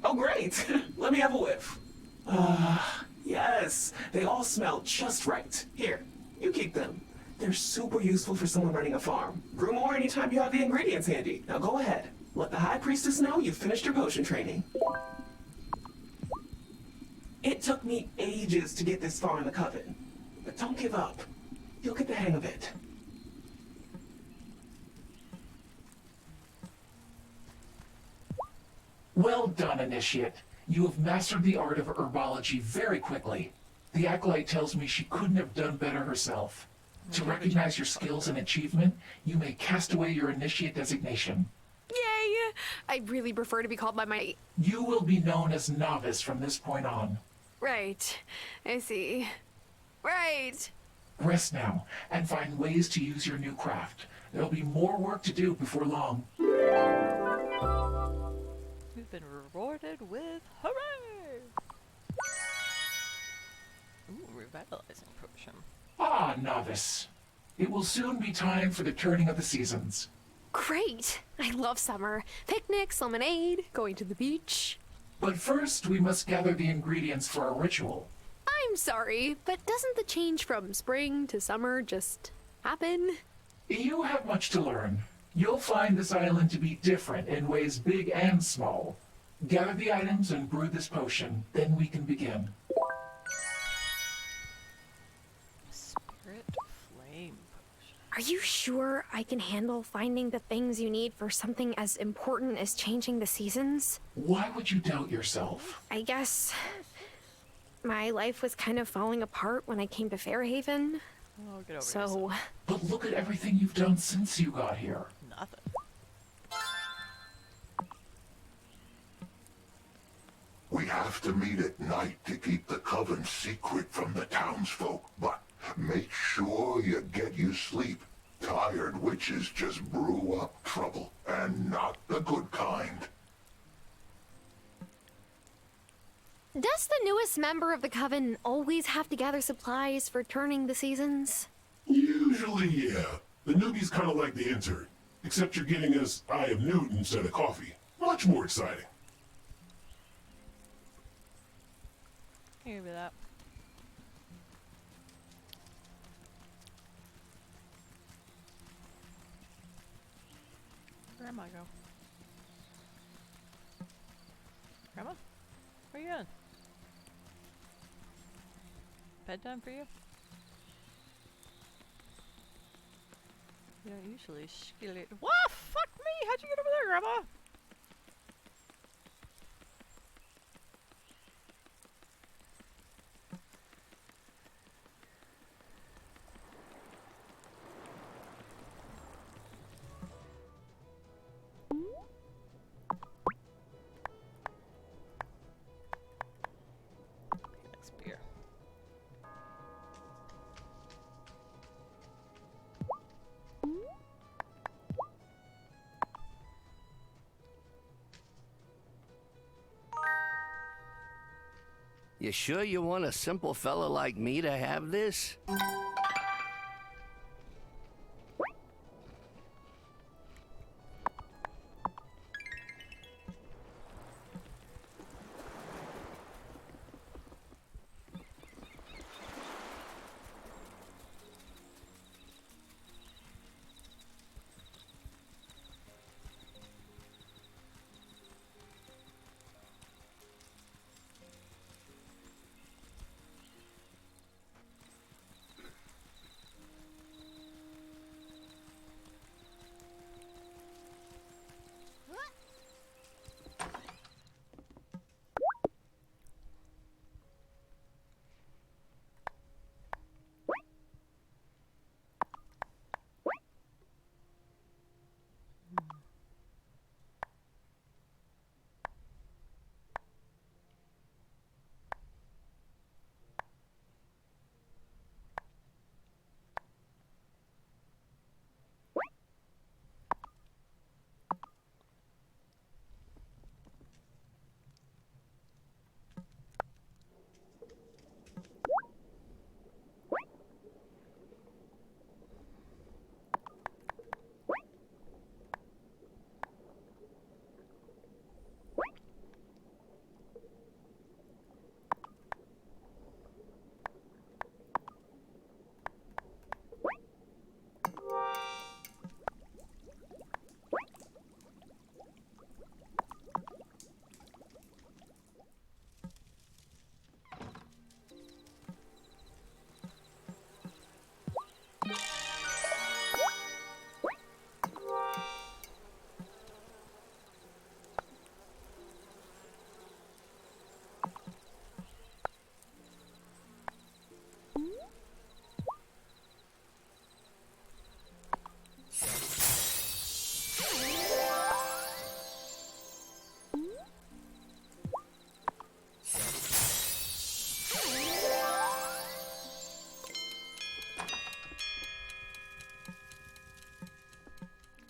S10: Oh, great. Let me have a whiff. Yes. They all smell just right. Here, you keep them. They're super useful for someone running a farm. Brew more anytime you have the ingredients handy. Now go ahead. Let the High Priestess know you've finished your potion training. It took me ages to get this far in the coven. But don't give up. You'll get the hang of it.
S21: Well done, Initiate. You have mastered the art of herbology very quickly. The Acolyte tells me she couldn't have done better herself. To recognize your skills and achievement, you may cast away your Initiate designation.
S6: Yay! I really prefer to be called by my...
S21: You will be known as Novice from this point on.
S6: Right. I see. Right.
S21: Rest now, and find ways to use your new craft. There'll be more work to do before long.
S1: We've been rewarded with hooray! Ooh, revitalizing potion.
S21: Ah, Novice. It will soon be time for the turning of the seasons.
S6: Great! I love summer. Picnics, lemonade, going to the beach.
S21: But first, we must gather the ingredients for our ritual.
S6: I'm sorry, but doesn't the change from spring to summer just happen?
S21: You have much to learn. You'll find this island to be different in ways big and small. Gather the items and brew this potion, then we can begin.
S1: Spirit flame potion.
S6: Are you sure I can handle finding the things you need for something as important as changing the seasons?
S21: Why would you doubt yourself?
S6: I guess my life was kind of falling apart when I came to Fairhaven.
S1: Oh, get over
S6: So,
S1: yourself.
S21: But look at everything you've done since you got here.
S1: Nothing.
S8: We have to meet at night to keep the coven secret from the townsfolk, but make sure you get your sleep. Tired witches just brew up trouble, and not the good kind.
S6: does the newest member of the coven always have to gather supplies for turning the seasons?
S22: Usually, yeah. The newbie's kind of like the intern, except you're getting us Eye of Newt instead of coffee. Much more exciting.
S1: Give me that. Where am I go? Grandma? Where you going? Bedtime for you? You don't usually skillet. What? Fuck me! How'd you get over there, Grandma? Next beer.
S9: You sure you want a simple fella like me to have this?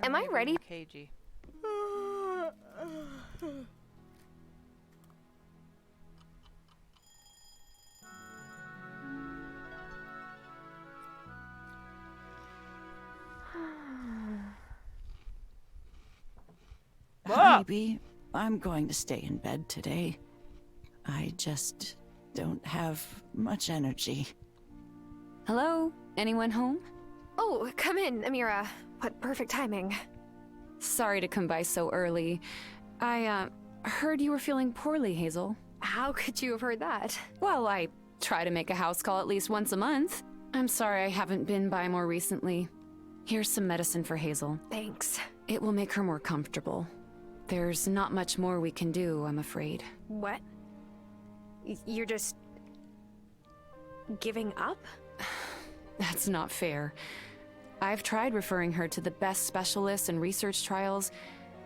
S6: Am I ready?
S1: Cagey.
S3: Honeybee, I'm going to stay in bed today. I just don't have much energy.
S18: Hello? Anyone home?
S6: Oh, come in, Amira. What perfect timing.
S18: Sorry to come by so early. I, heard you were feeling poorly, Hazel.
S6: How could you have heard that?
S18: Well, I try to make a house call at least once a month. I'm sorry I haven't been by more recently. Here's some medicine for Hazel.
S6: Thanks.
S18: It will make her more comfortable. There's not much more we can do, I'm afraid.
S6: What? You're just... giving up?
S18: That's not fair. I've tried referring her to the best specialists and research trials,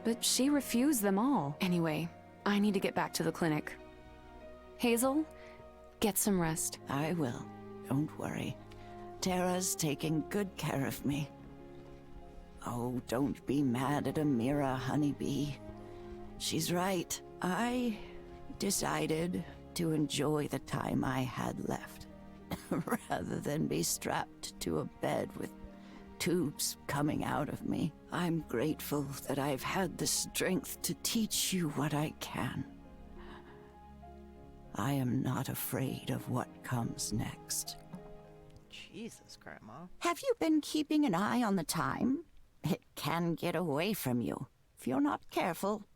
S18: but she refused them all. Anyway, I need to get back to the clinic. Hazel, get some rest.
S3: I will. Don't worry. Tara's taking good care of me. Oh, don't be mad at Amira, Honeybee. She's right. I decided to enjoy the time I had left, rather than be strapped to a bed with tubes coming out of me. I'm grateful that I've had the strength to teach you what I can. I am not afraid of what comes next.
S1: Jesus, Grandma.
S3: Have you been keeping an eye on the time? It can get away from you if you're not careful.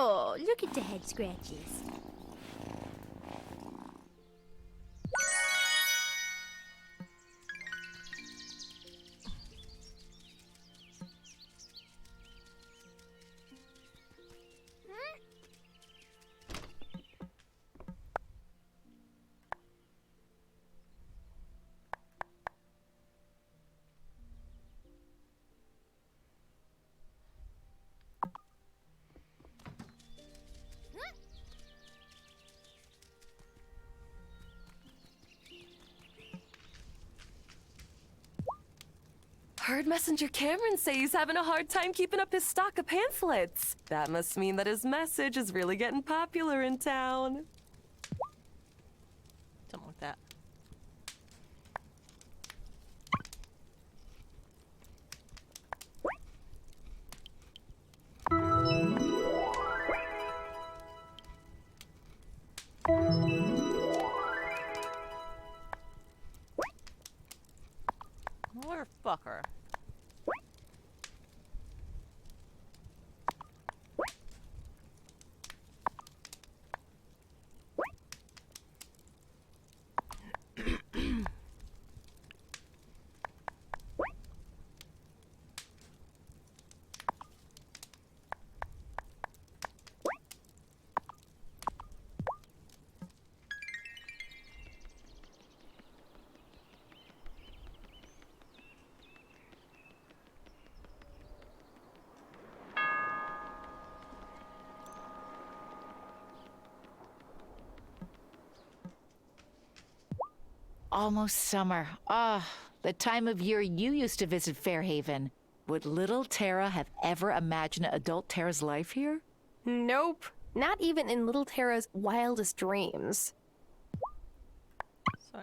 S4: Oh, look at the head scratches.
S5: Heard Messenger Cameron say he's having a hard time keeping up his stock of pamphlets. That must mean that his message is really getting popular in town.
S1: Something like that. Motherfucker.
S19: almost summer. Ah, the time of year you used to visit Fairhaven. Would little Tara have ever imagined adult Tara's life here?
S6: Nope. Not even in little Tara's wildest dreams.
S1: So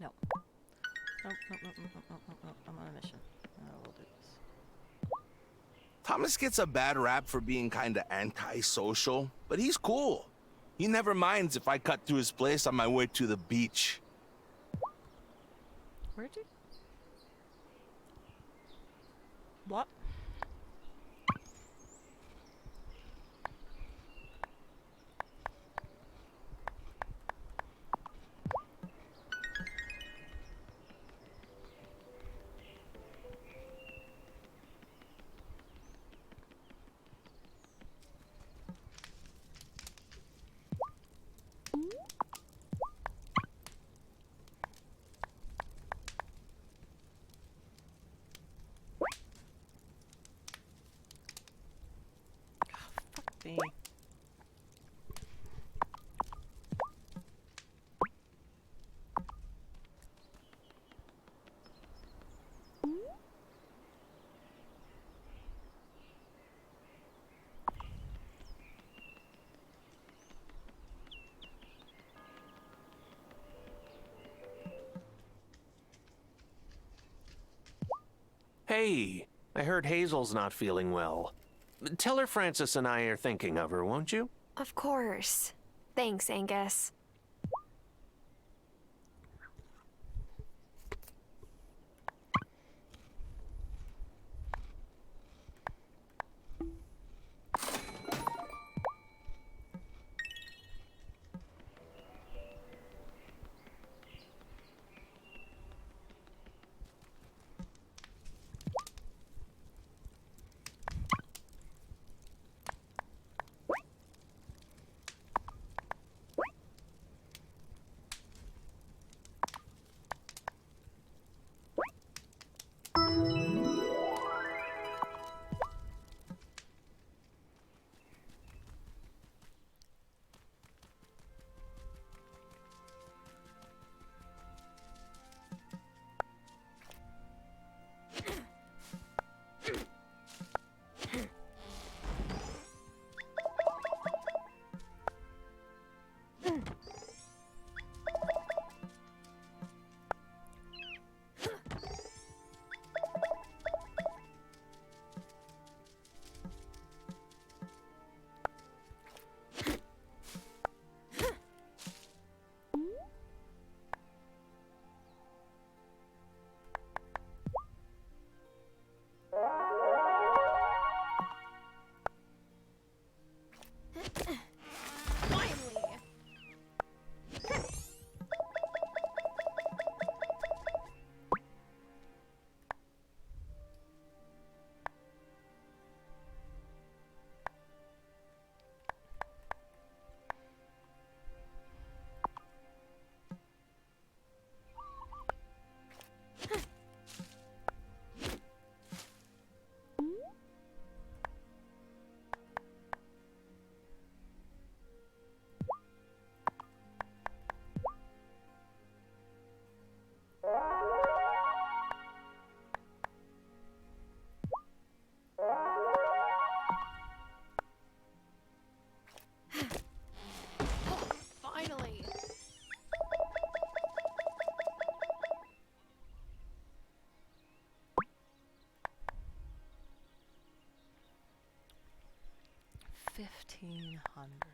S1: no. Nope, nope, nope, nope, nope, nope, nope. I'm on a mission. We'll do this.
S2: Thomas gets a bad rap for being kinda antisocial, but he's cool. He never minds if I cut through his place on my way to the beach.
S1: Where'd you? What? Me.
S11: Hey, I heard Hazel's not feeling well. Tell her Francis and I are thinking of her, won't you?
S6: Of course. Thanks, Angus. Finally.
S1: 1,500.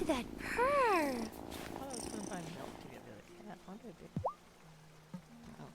S4: that purr.
S1: I thought I was gonna find milk to give to the cat. What did I do? Oh.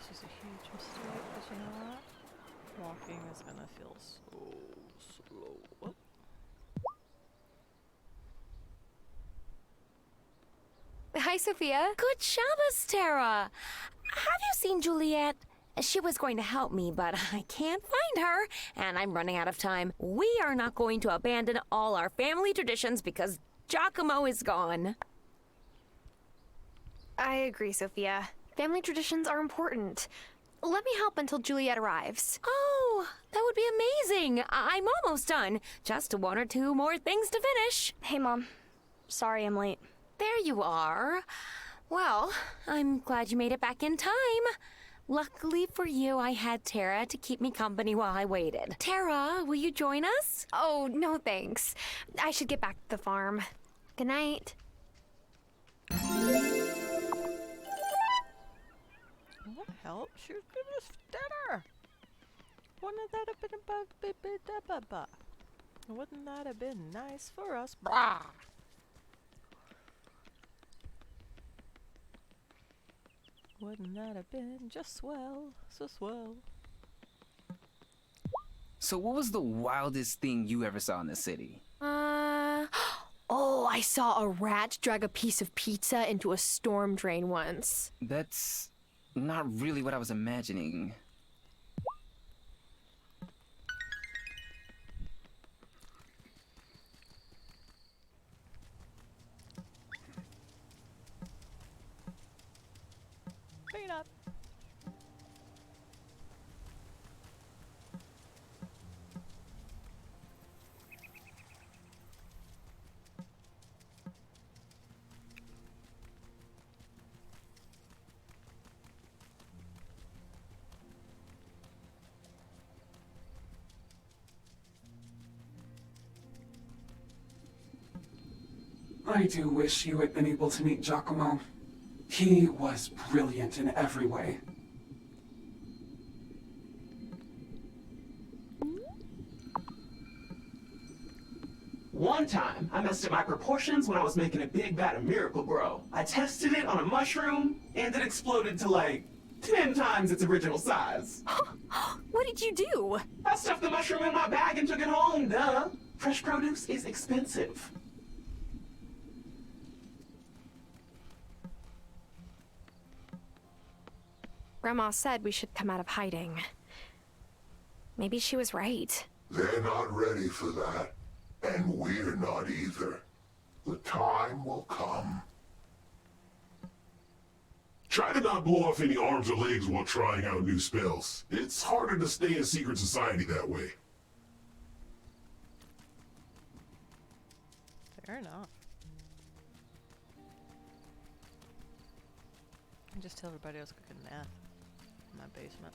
S1: This is a huge mistake, but you know what? Walking is gonna feel so slow. Oh.
S6: Hi, Sophia.
S16: Good Shabbos, Tara. Have you seen Juliet? She was going to help me, but I can't find her, and I'm running out of time. We are not going to abandon all our family traditions because Giacomo is gone.
S6: I agree, Sophia. Family traditions are important. Let me help until Juliet arrives.
S16: Oh, that would be amazing. I'm almost done. Just one or two more things to finish.
S4: Hey, Mom. Sorry I'm late.
S16: There you are. Well, I'm glad you made it back in time. Luckily for you, I had Tara to keep me company while I waited. Tara, will you join us?
S6: Oh, no thanks. I should get back to the farm. Good night.
S1: What help? She was giving us dinner. Wouldn't that have been Wouldn't that have been nice for us? Brah! Wouldn't that have been just swell, so swell?
S20: So what was the wildest thing you ever saw in the city?
S6: Oh, I saw a rat drag a piece of pizza into a storm drain once.
S20: That's not really what I was imagining.
S1: Clean up.
S21: I do wish you had been able to meet Giacomo. He was brilliant in every way.
S14: One time, I messed up my proportions when I was making a big vat of Miracle Grow. I tested it on a mushroom, and it exploded to like 10 times its original size.
S6: What did you do?
S14: I stuffed the mushroom in my bag and took it home, duh. Fresh produce is expensive.
S6: Grandma said we should come out of hiding. Maybe she was right.
S22: They're not ready for that, and we're not either. The time will come. Try to not blow off any arms or legs while trying out new spells. It's harder to stay in secret society that way.
S1: Fair enough. I just tell everybody I was cooking meth in my basement.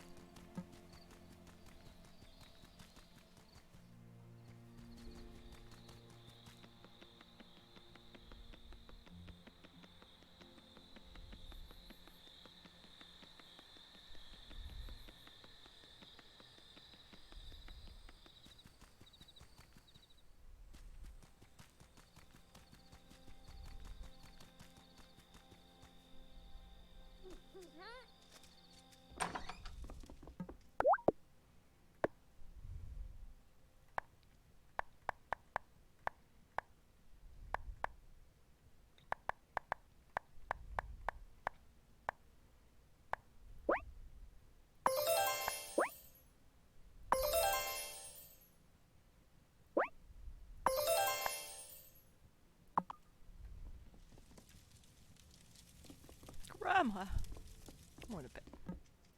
S1: Grandma. I'm going to bed.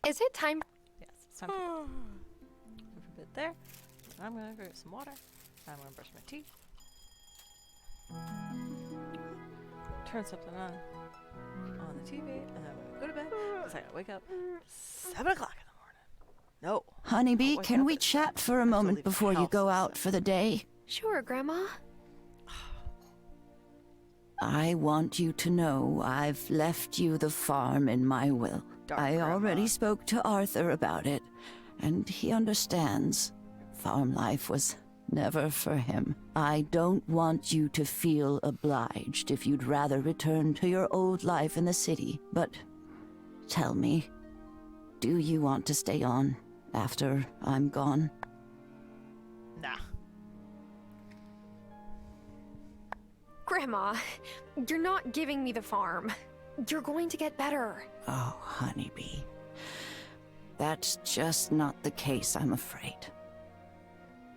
S6: Is it time?
S1: Yes, it's time for bed. Go for bed there. I'm going to go get some water. I'm going to brush my teeth. Turn something on the TV, and I'm going to go to bed because I got to wake up 7 o'clock in the morning. No.
S3: Honeybee, can we chat for a moment before you go out for the day?
S6: Sure, Grandma.
S3: I want you to know I've left you the farm in my will. I already spoke to Arthur about it, and he understands. Farm life was never for him. I don't want you to feel obliged if you'd rather return to your old life in the city. But tell me, do you want to stay on after I'm gone?
S1: Nah.
S6: Grandma, you're not giving me the farm. You're going to get better.
S3: Oh, Honeybee. That's just not the case, I'm afraid.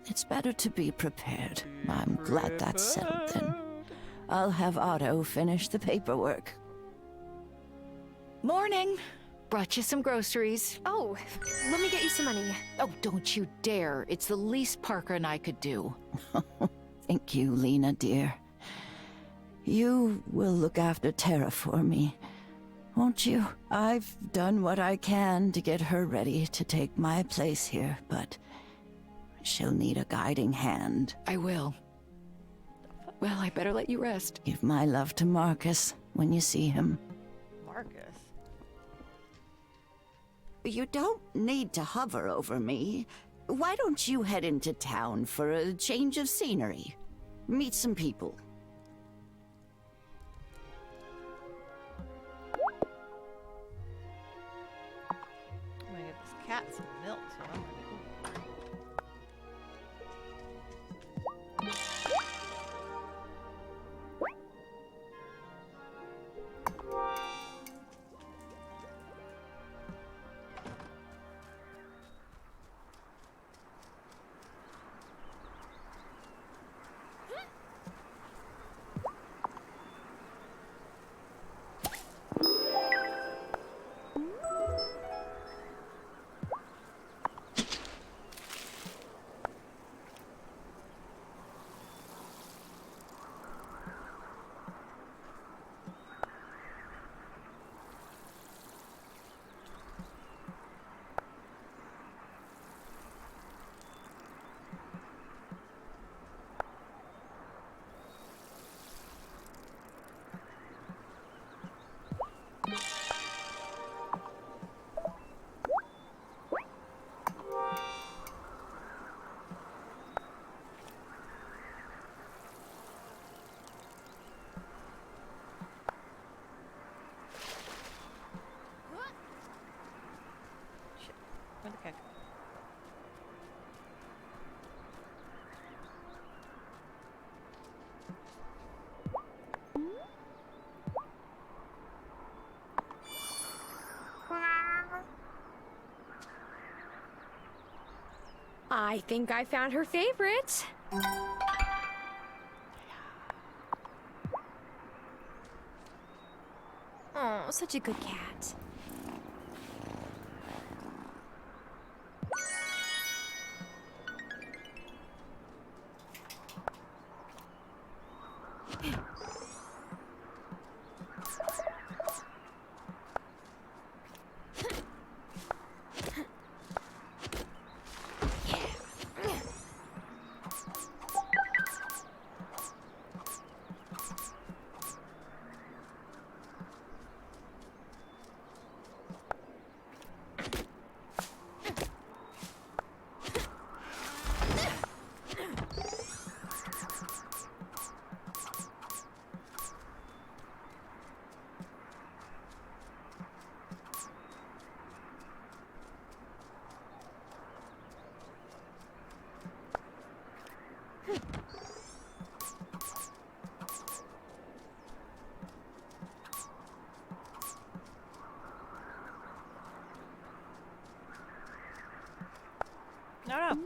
S3: It's better to be prepared. I'm glad that's settled then. I'll have Otto finish the paperwork.
S19: Morning. Brought you some groceries.
S6: Oh, let me get you some money.
S19: Oh, don't you dare. It's the least Parker and I could do.
S3: Thank you, Lena, dear. You will look after Tara for me, won't you? I've done what I can to get her ready to take my place here, but she'll need a guiding hand.
S19: I will. Well, I better let you rest.
S3: Give my love to Marcus when you see him.
S1: Marcus?
S3: You don't need to hover over me. Why don't you head into town for a change of scenery? Meet some people.
S1: I'm gonna get this cat some milk, so I'm gonna Where'd the cat go?
S6: I think I found her favorite. Oh, such a good cat. No, no.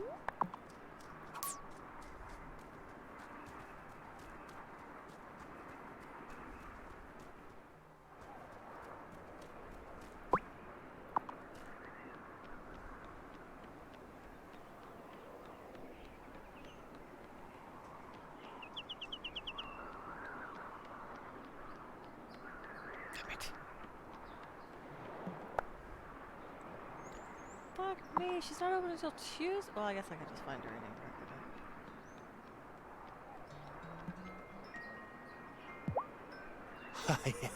S1: Wait, she's not open until Tuesday? Well, I guess I could just find her anywhere.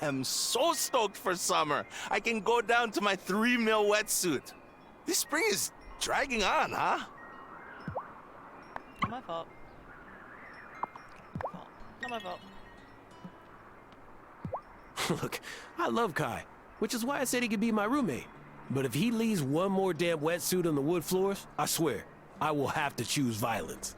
S2: I am so stoked for summer. I can go down to my 3 mil wetsuit. This spring is dragging on, huh?
S1: Not my fault. Not my fault.
S10: Look, I love Kai, which is why I said he could be my roommate. But if he leaves one more damn wetsuit on the wood floors, I swear, I will have to choose violence.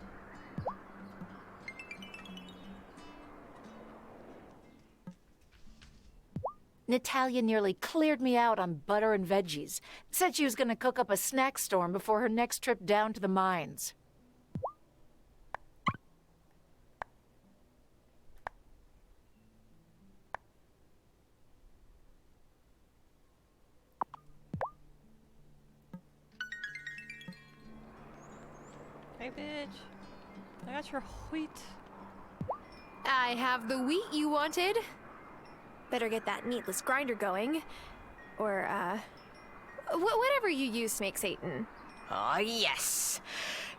S19: Natalia nearly cleared me out on butter and veggies. Said she was going to cook up a snack storm before her next trip down to the mines.
S1: Hey, bitch. I got your wheat.
S6: I have the wheat you wanted. Better get that meatless grinder going. Or, whatever you use to make Satan.
S13: Oh, yes.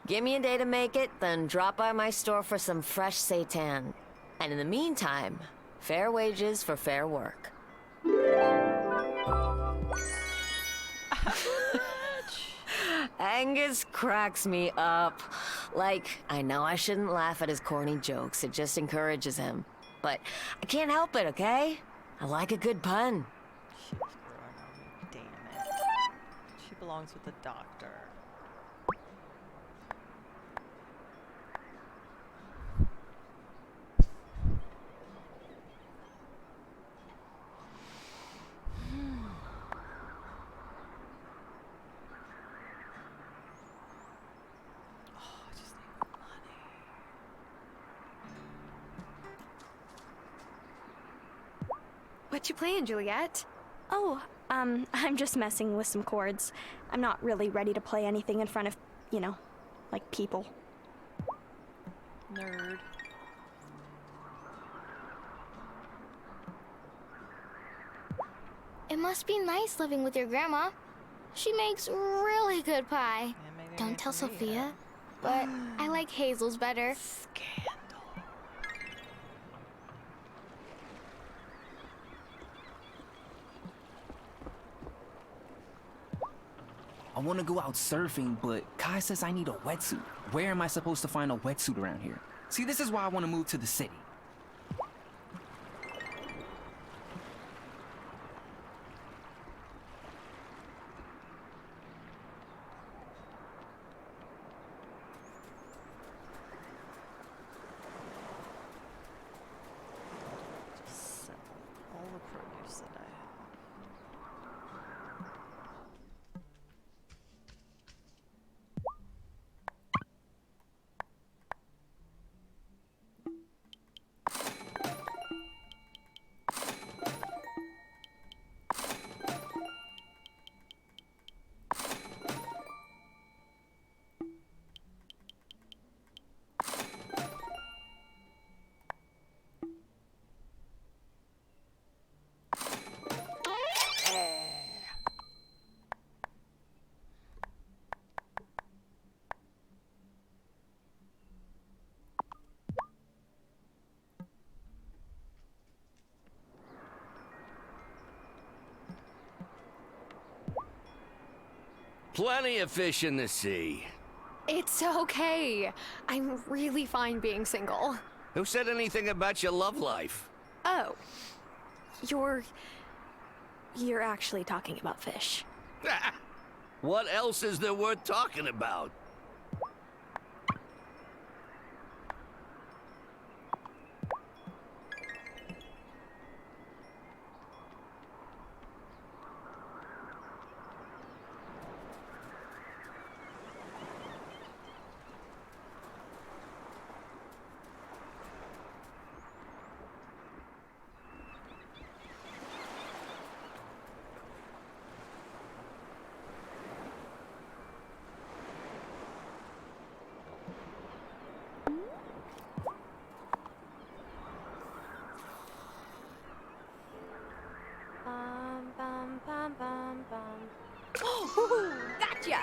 S13: Give me a day to make it, then drop by my store for some fresh seitan. And in the meantime, fair wages for fair work. Angus cracks me up. Like, I know I shouldn't laugh at his corny jokes, it just encourages him. But I can't help it, okay? I like a good pun.
S1: She's growing on me, damn it. She belongs with the doctor.
S6: What you playing, Juliet?
S4: Oh, I'm just messing with some chords. I'm not really ready to play anything in front of, you know, like people.
S1: Nerd.
S7: It must be nice living with your grandma. She makes really good pie. Don't tell Sophia, but I like Hazel's better.
S20: I want to go out surfing, but Kai says I need a wetsuit. Where am I supposed to find a wetsuit around here? See, this is why I want to move to the city.
S1: Just sell all the produce that I have.
S9: Plenty of fish in the sea.
S6: It's okay. I'm really fine being single.
S9: Who said anything about your love life?
S4: Oh. You're actually talking about fish.
S9: What else is there worth talking about?
S6: Bum, bum, bum, bum, bum. Oh, gotcha!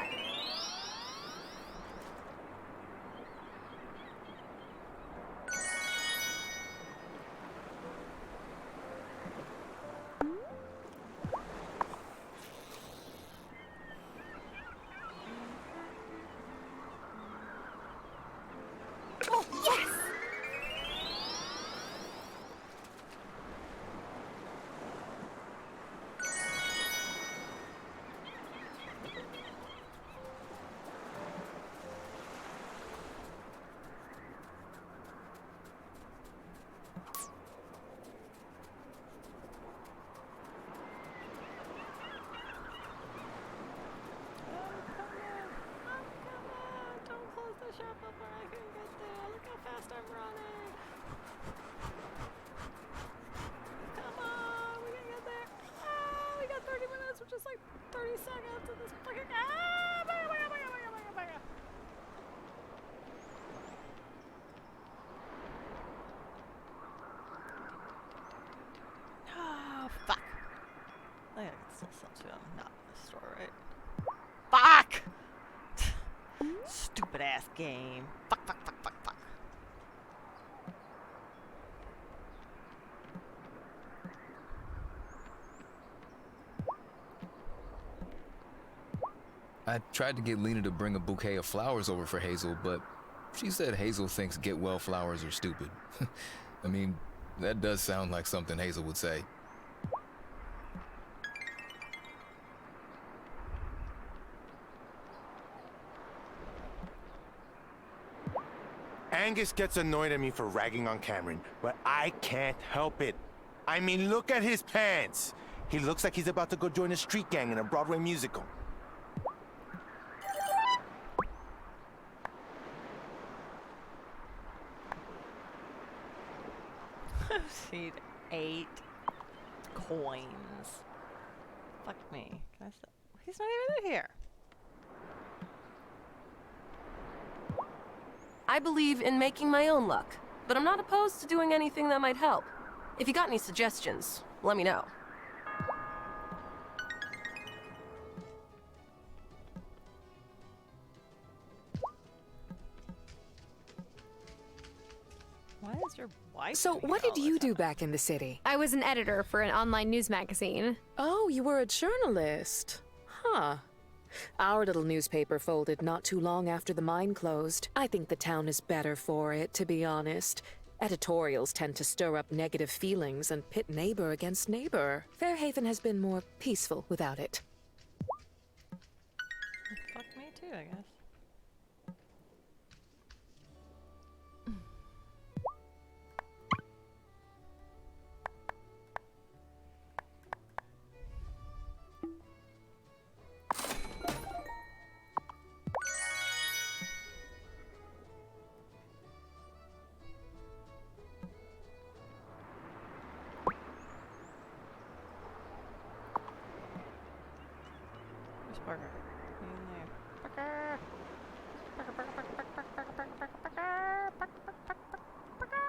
S1: stupid ass game. Fuck, fuck, fuck, fuck, fuck.
S15: I tried to get Lena to bring a bouquet of flowers over for Hazel, but she said Hazel thinks get well flowers are stupid. I mean, that does sound like something Hazel would say.
S17: Angus gets annoyed at me for ragging on Cameron, but I can't help it. I mean, look at his pants. He looks like he's about to go join a street gang in a Broadway musical.
S1: Need 8 coins. Fuck me. Can I still... He's not even in here.
S5: I believe in making my own luck, but I'm not opposed to doing anything that might help. If you got any suggestions, let me know.
S1: Why is your wife
S23: So,
S1: doing
S23: what
S1: it all
S23: did you do back in the city?
S6: I was an editor for an online news magazine.
S23: Oh, you were a journalist. Huh. Our little newspaper folded not too long after the mine closed. I think the town is better for it, to be honest. Editorials tend to stir up negative feelings and pit neighbor against neighbor. Fairhaven has been more peaceful without it.
S1: Fuck me too, I guess. Parker. In there. Parker! Parker, Parker, Parker, Parker, Parker, Parker, Parker, Parker, Parker, Parker, Parker!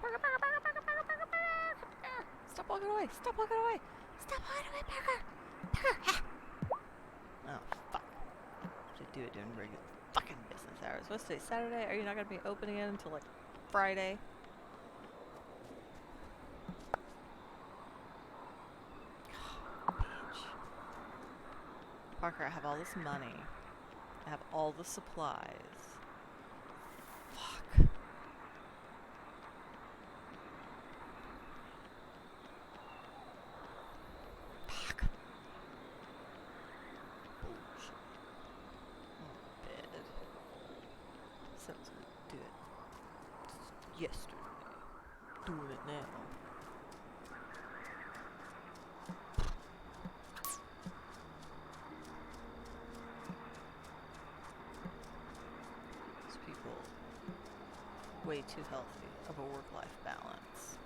S1: Parker, Parker, Parker, Parker, Parker, Parker, Parker! Stop walking away! Stop walking away! Stop walking away, Parker! Parker! Oh, fuck. Should do it during regular fucking business hours. What's today? Saturday? Are you not gonna be open again until like Friday? Parker, I have all this money. I have all the supplies. Fuck. Fuck. Bullshit. Oh, bed. Said I was gonna do it yesterday. Doing it now. Way too healthy of a work-life balance.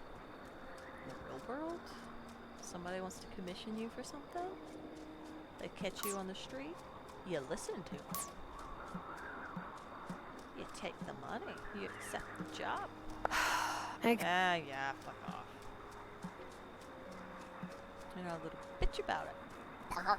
S1: In the real world, somebody wants to commission you for something, they catch you on the street, you listen to them. You take the money, you accept the job. Yeah, fuck off. You're not a little bitch about it. Parker.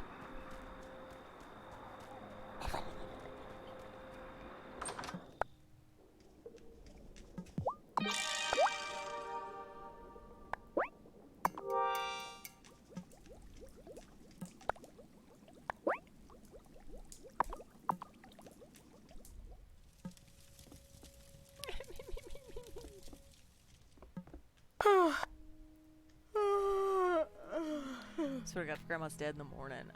S1: Swear to God, Grandma's dead in the morning.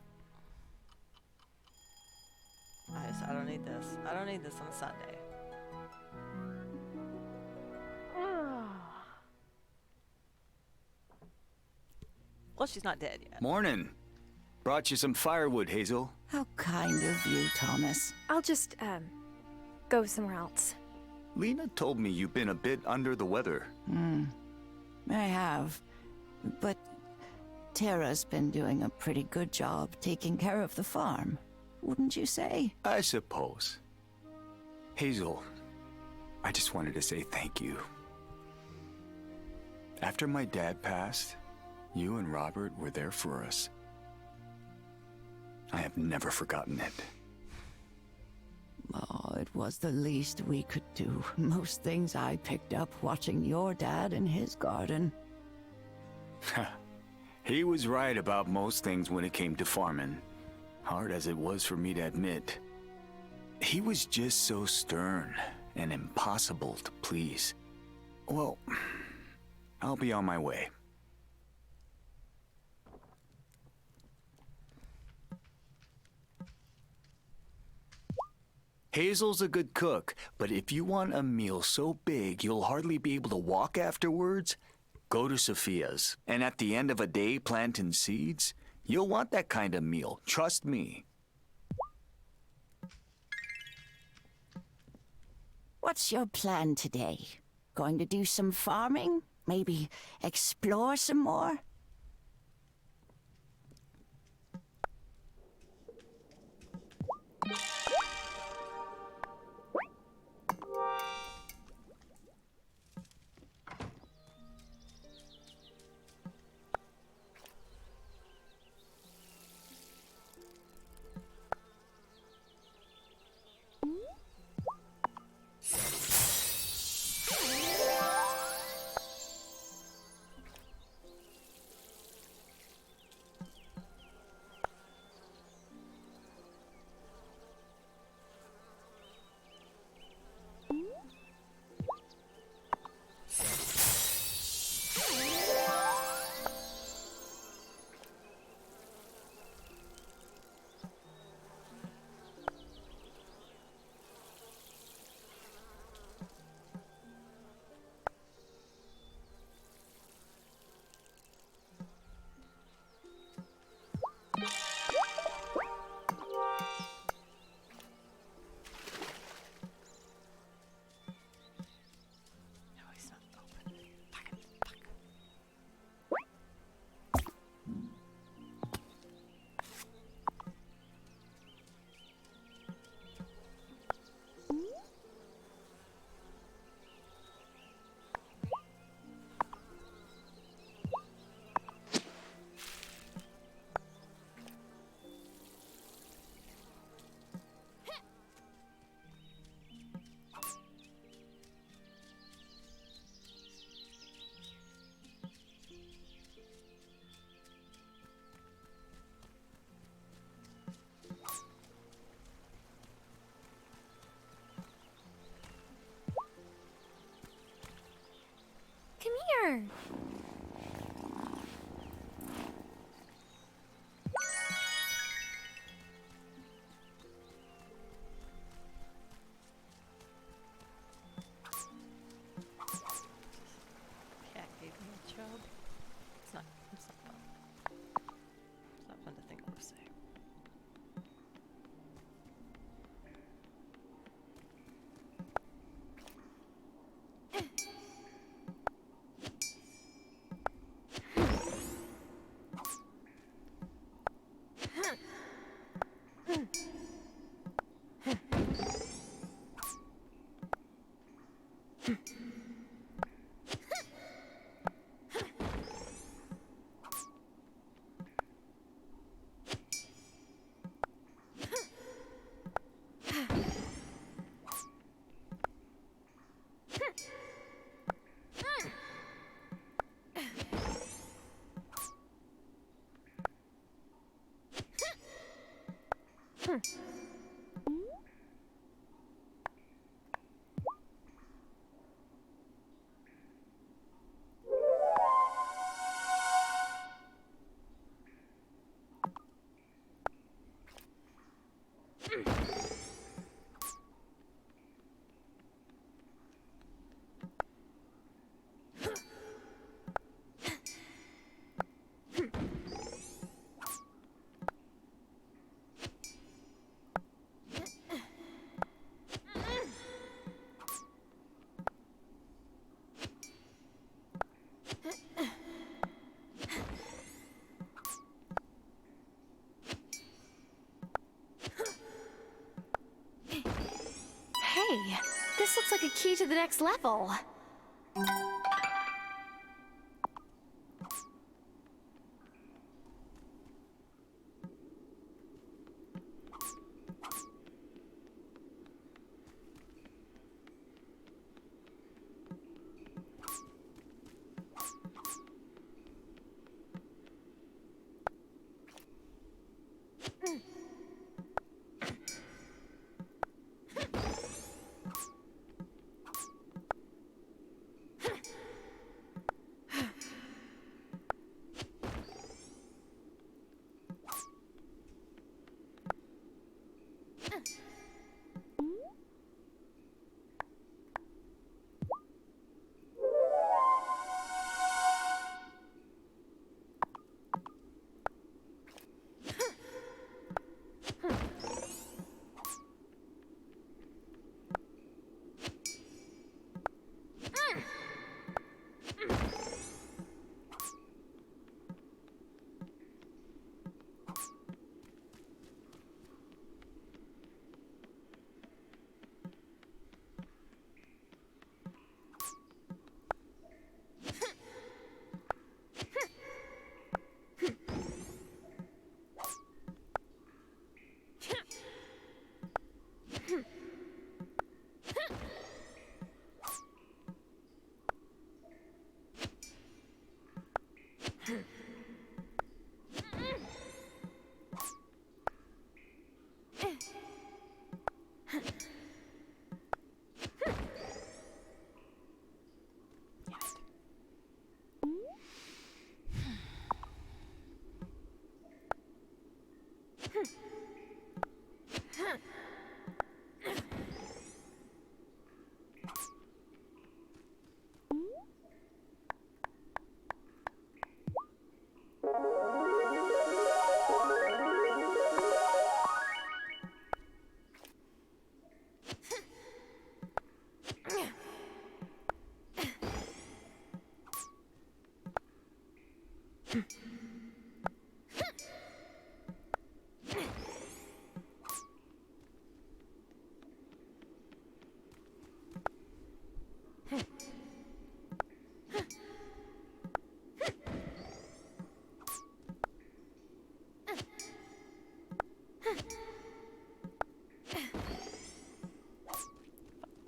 S1: I don't need this. I don't need this on a Sunday. Well, she's not dead yet.
S12: Morning. Brought you some firewood, Hazel.
S3: How kind of you, Thomas.
S6: I'll just, go somewhere else.
S12: Lena told me you've been a bit under the weather.
S3: I have. But Tara's been doing a pretty good job taking care of the farm, wouldn't you say?
S12: I suppose. Hazel, I just wanted to say thank you. After my dad passed, You and Robert were there for us. I have never forgotten it.
S3: Oh, it was the least we could do. Most things I picked up watching your dad in his garden.
S12: He was right about most things when it came to farming. Hard as it was for me to admit. He was just so stern and impossible to please. Well, I'll be on my way. Hazel's a good cook, but if you want a meal so big you'll hardly be able to walk afterwards, go to Sophia's. And at the end of a day planting seeds, you'll want that kind of meal, trust me.
S3: What's your plan today? Going to do some farming? Maybe explore some more?
S6: Come here.
S1: Cat gave me a chub. It's not fun. It's not fun to think of, say.
S6: Hey, this looks like a key to the next level.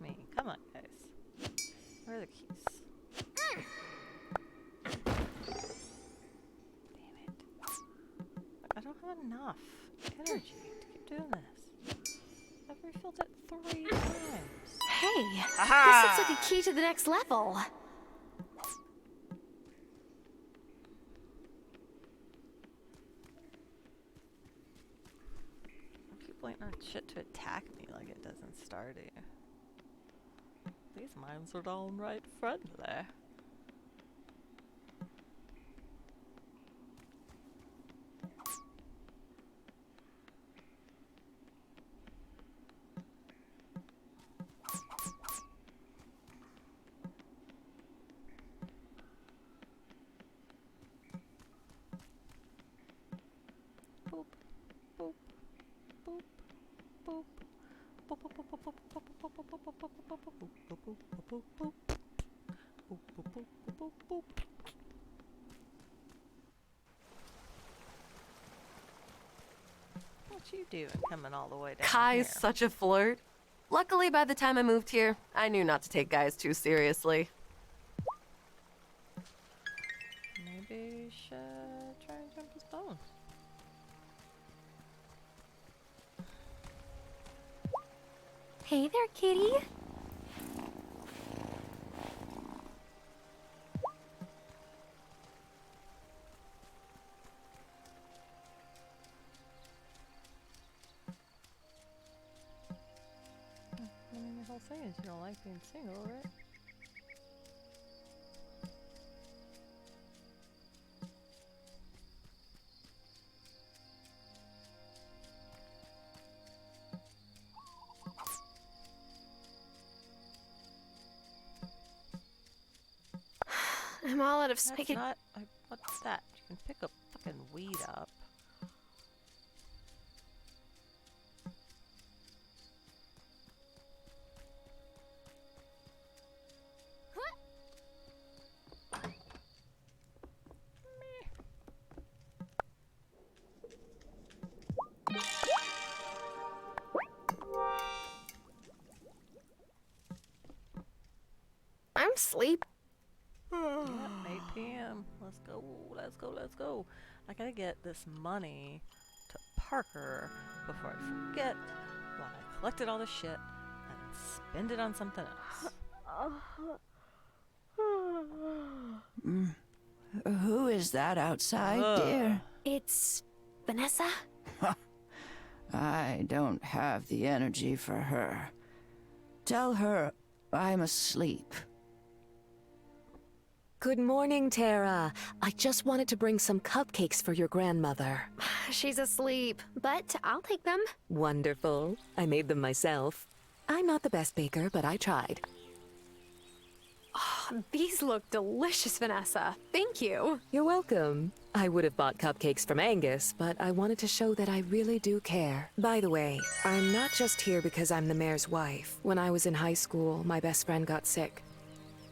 S1: Me. Come on, guys. Where are the keys? Damn it. I don't have enough energy to keep doing this. I've refilled it 3 times.
S6: Hey,
S1: Aha!
S6: this looks like a key to the next level.
S1: I keep waiting on shit to attack me like it doesn't start it. These mines are downright friendly. Boop, boop, boop, boop. Boop, boop, boop, boop, boop, boop, boop, boop, boop, boop, boop, boop, boop, boop, boop, boop, boop. Boop, boop, boop, boop, boop, boop. What you doing coming all the way down
S5: Kai's
S1: here?
S5: such a flirt. Luckily, by the time I moved here, I knew not to take guys too seriously.
S1: Maybe you should try and jump his bones.
S6: Hey there, kitty.
S1: I mean, the whole thing is you don't like being single, right?
S6: I'm all out of
S1: That's
S6: space.
S1: not. What's that? You can pick a fucking weed up.
S6: I'm sleep.
S1: Yep, 8 p.m. Let's go, let's go, let's go. I gotta get this money to Parker before I forget while I collected all this shit and spend it on something else.
S3: Who is that outside, dear?
S6: It's Vanessa.
S3: I don't have the energy for her. Tell her I'm asleep.
S23: Good morning, Tara. I just wanted to bring some cupcakes for your grandmother.
S6: She's asleep, but I'll take them.
S23: Wonderful. I made them myself. I'm not the best baker, but I tried.
S6: Oh, these look delicious, Vanessa. Thank you.
S23: You're welcome. I would have bought cupcakes from Angus, but I wanted to show that I really do care. By the way, I'm not just here because I'm the mayor's wife. When I was in high school, my best friend got sick.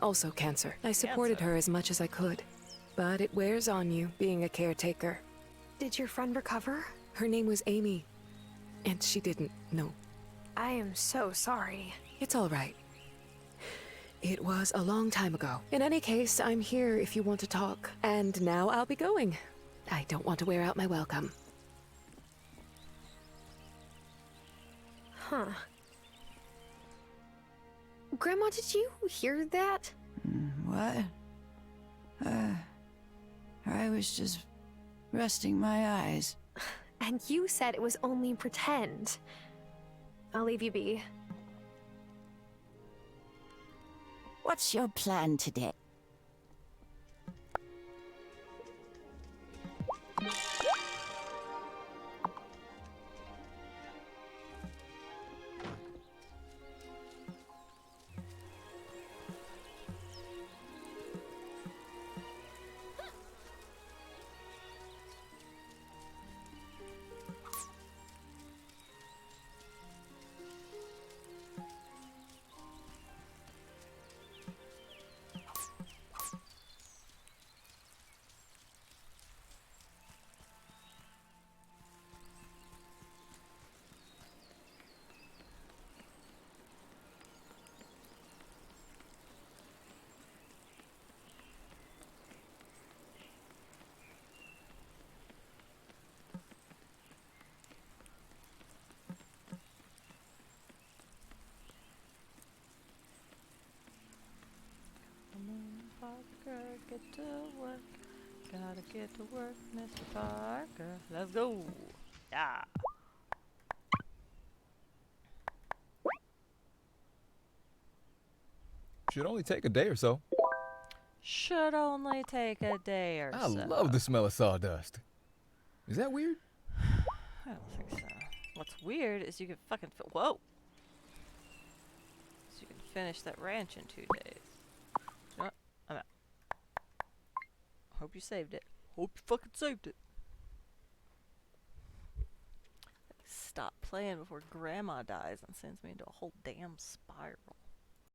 S23: Also cancer. I supported her as much as I could. But it wears on you, being a caretaker.
S6: Did your friend recover?
S23: Her name was Amy. And she didn't, no.
S6: I am so sorry.
S23: It's all right. It was a long time ago. In any case, I'm here if you want to talk. And now I'll be going. I don't want to wear out my welcome.
S6: Huh. Grandma, did you hear that?
S3: What? I was just resting my eyes.
S6: And you said it was only pretend. I'll leave you be.
S3: What's your plan today?
S1: Parker, get to work. Gotta get to work, Mr. Parker. Let's go. Yeah.
S15: Should only take a day or so.
S1: Should only take a day or
S15: I
S1: so.
S15: love the smell of sawdust. Is that weird?
S1: I don't think so. What's weird is you can fucking whoa. So you can finish that ranch in 2 days. You know what? I'm out. Hope you saved it. Hope you fucking saved it. Stop playing before Grandma dies and sends me into a whole damn spiral.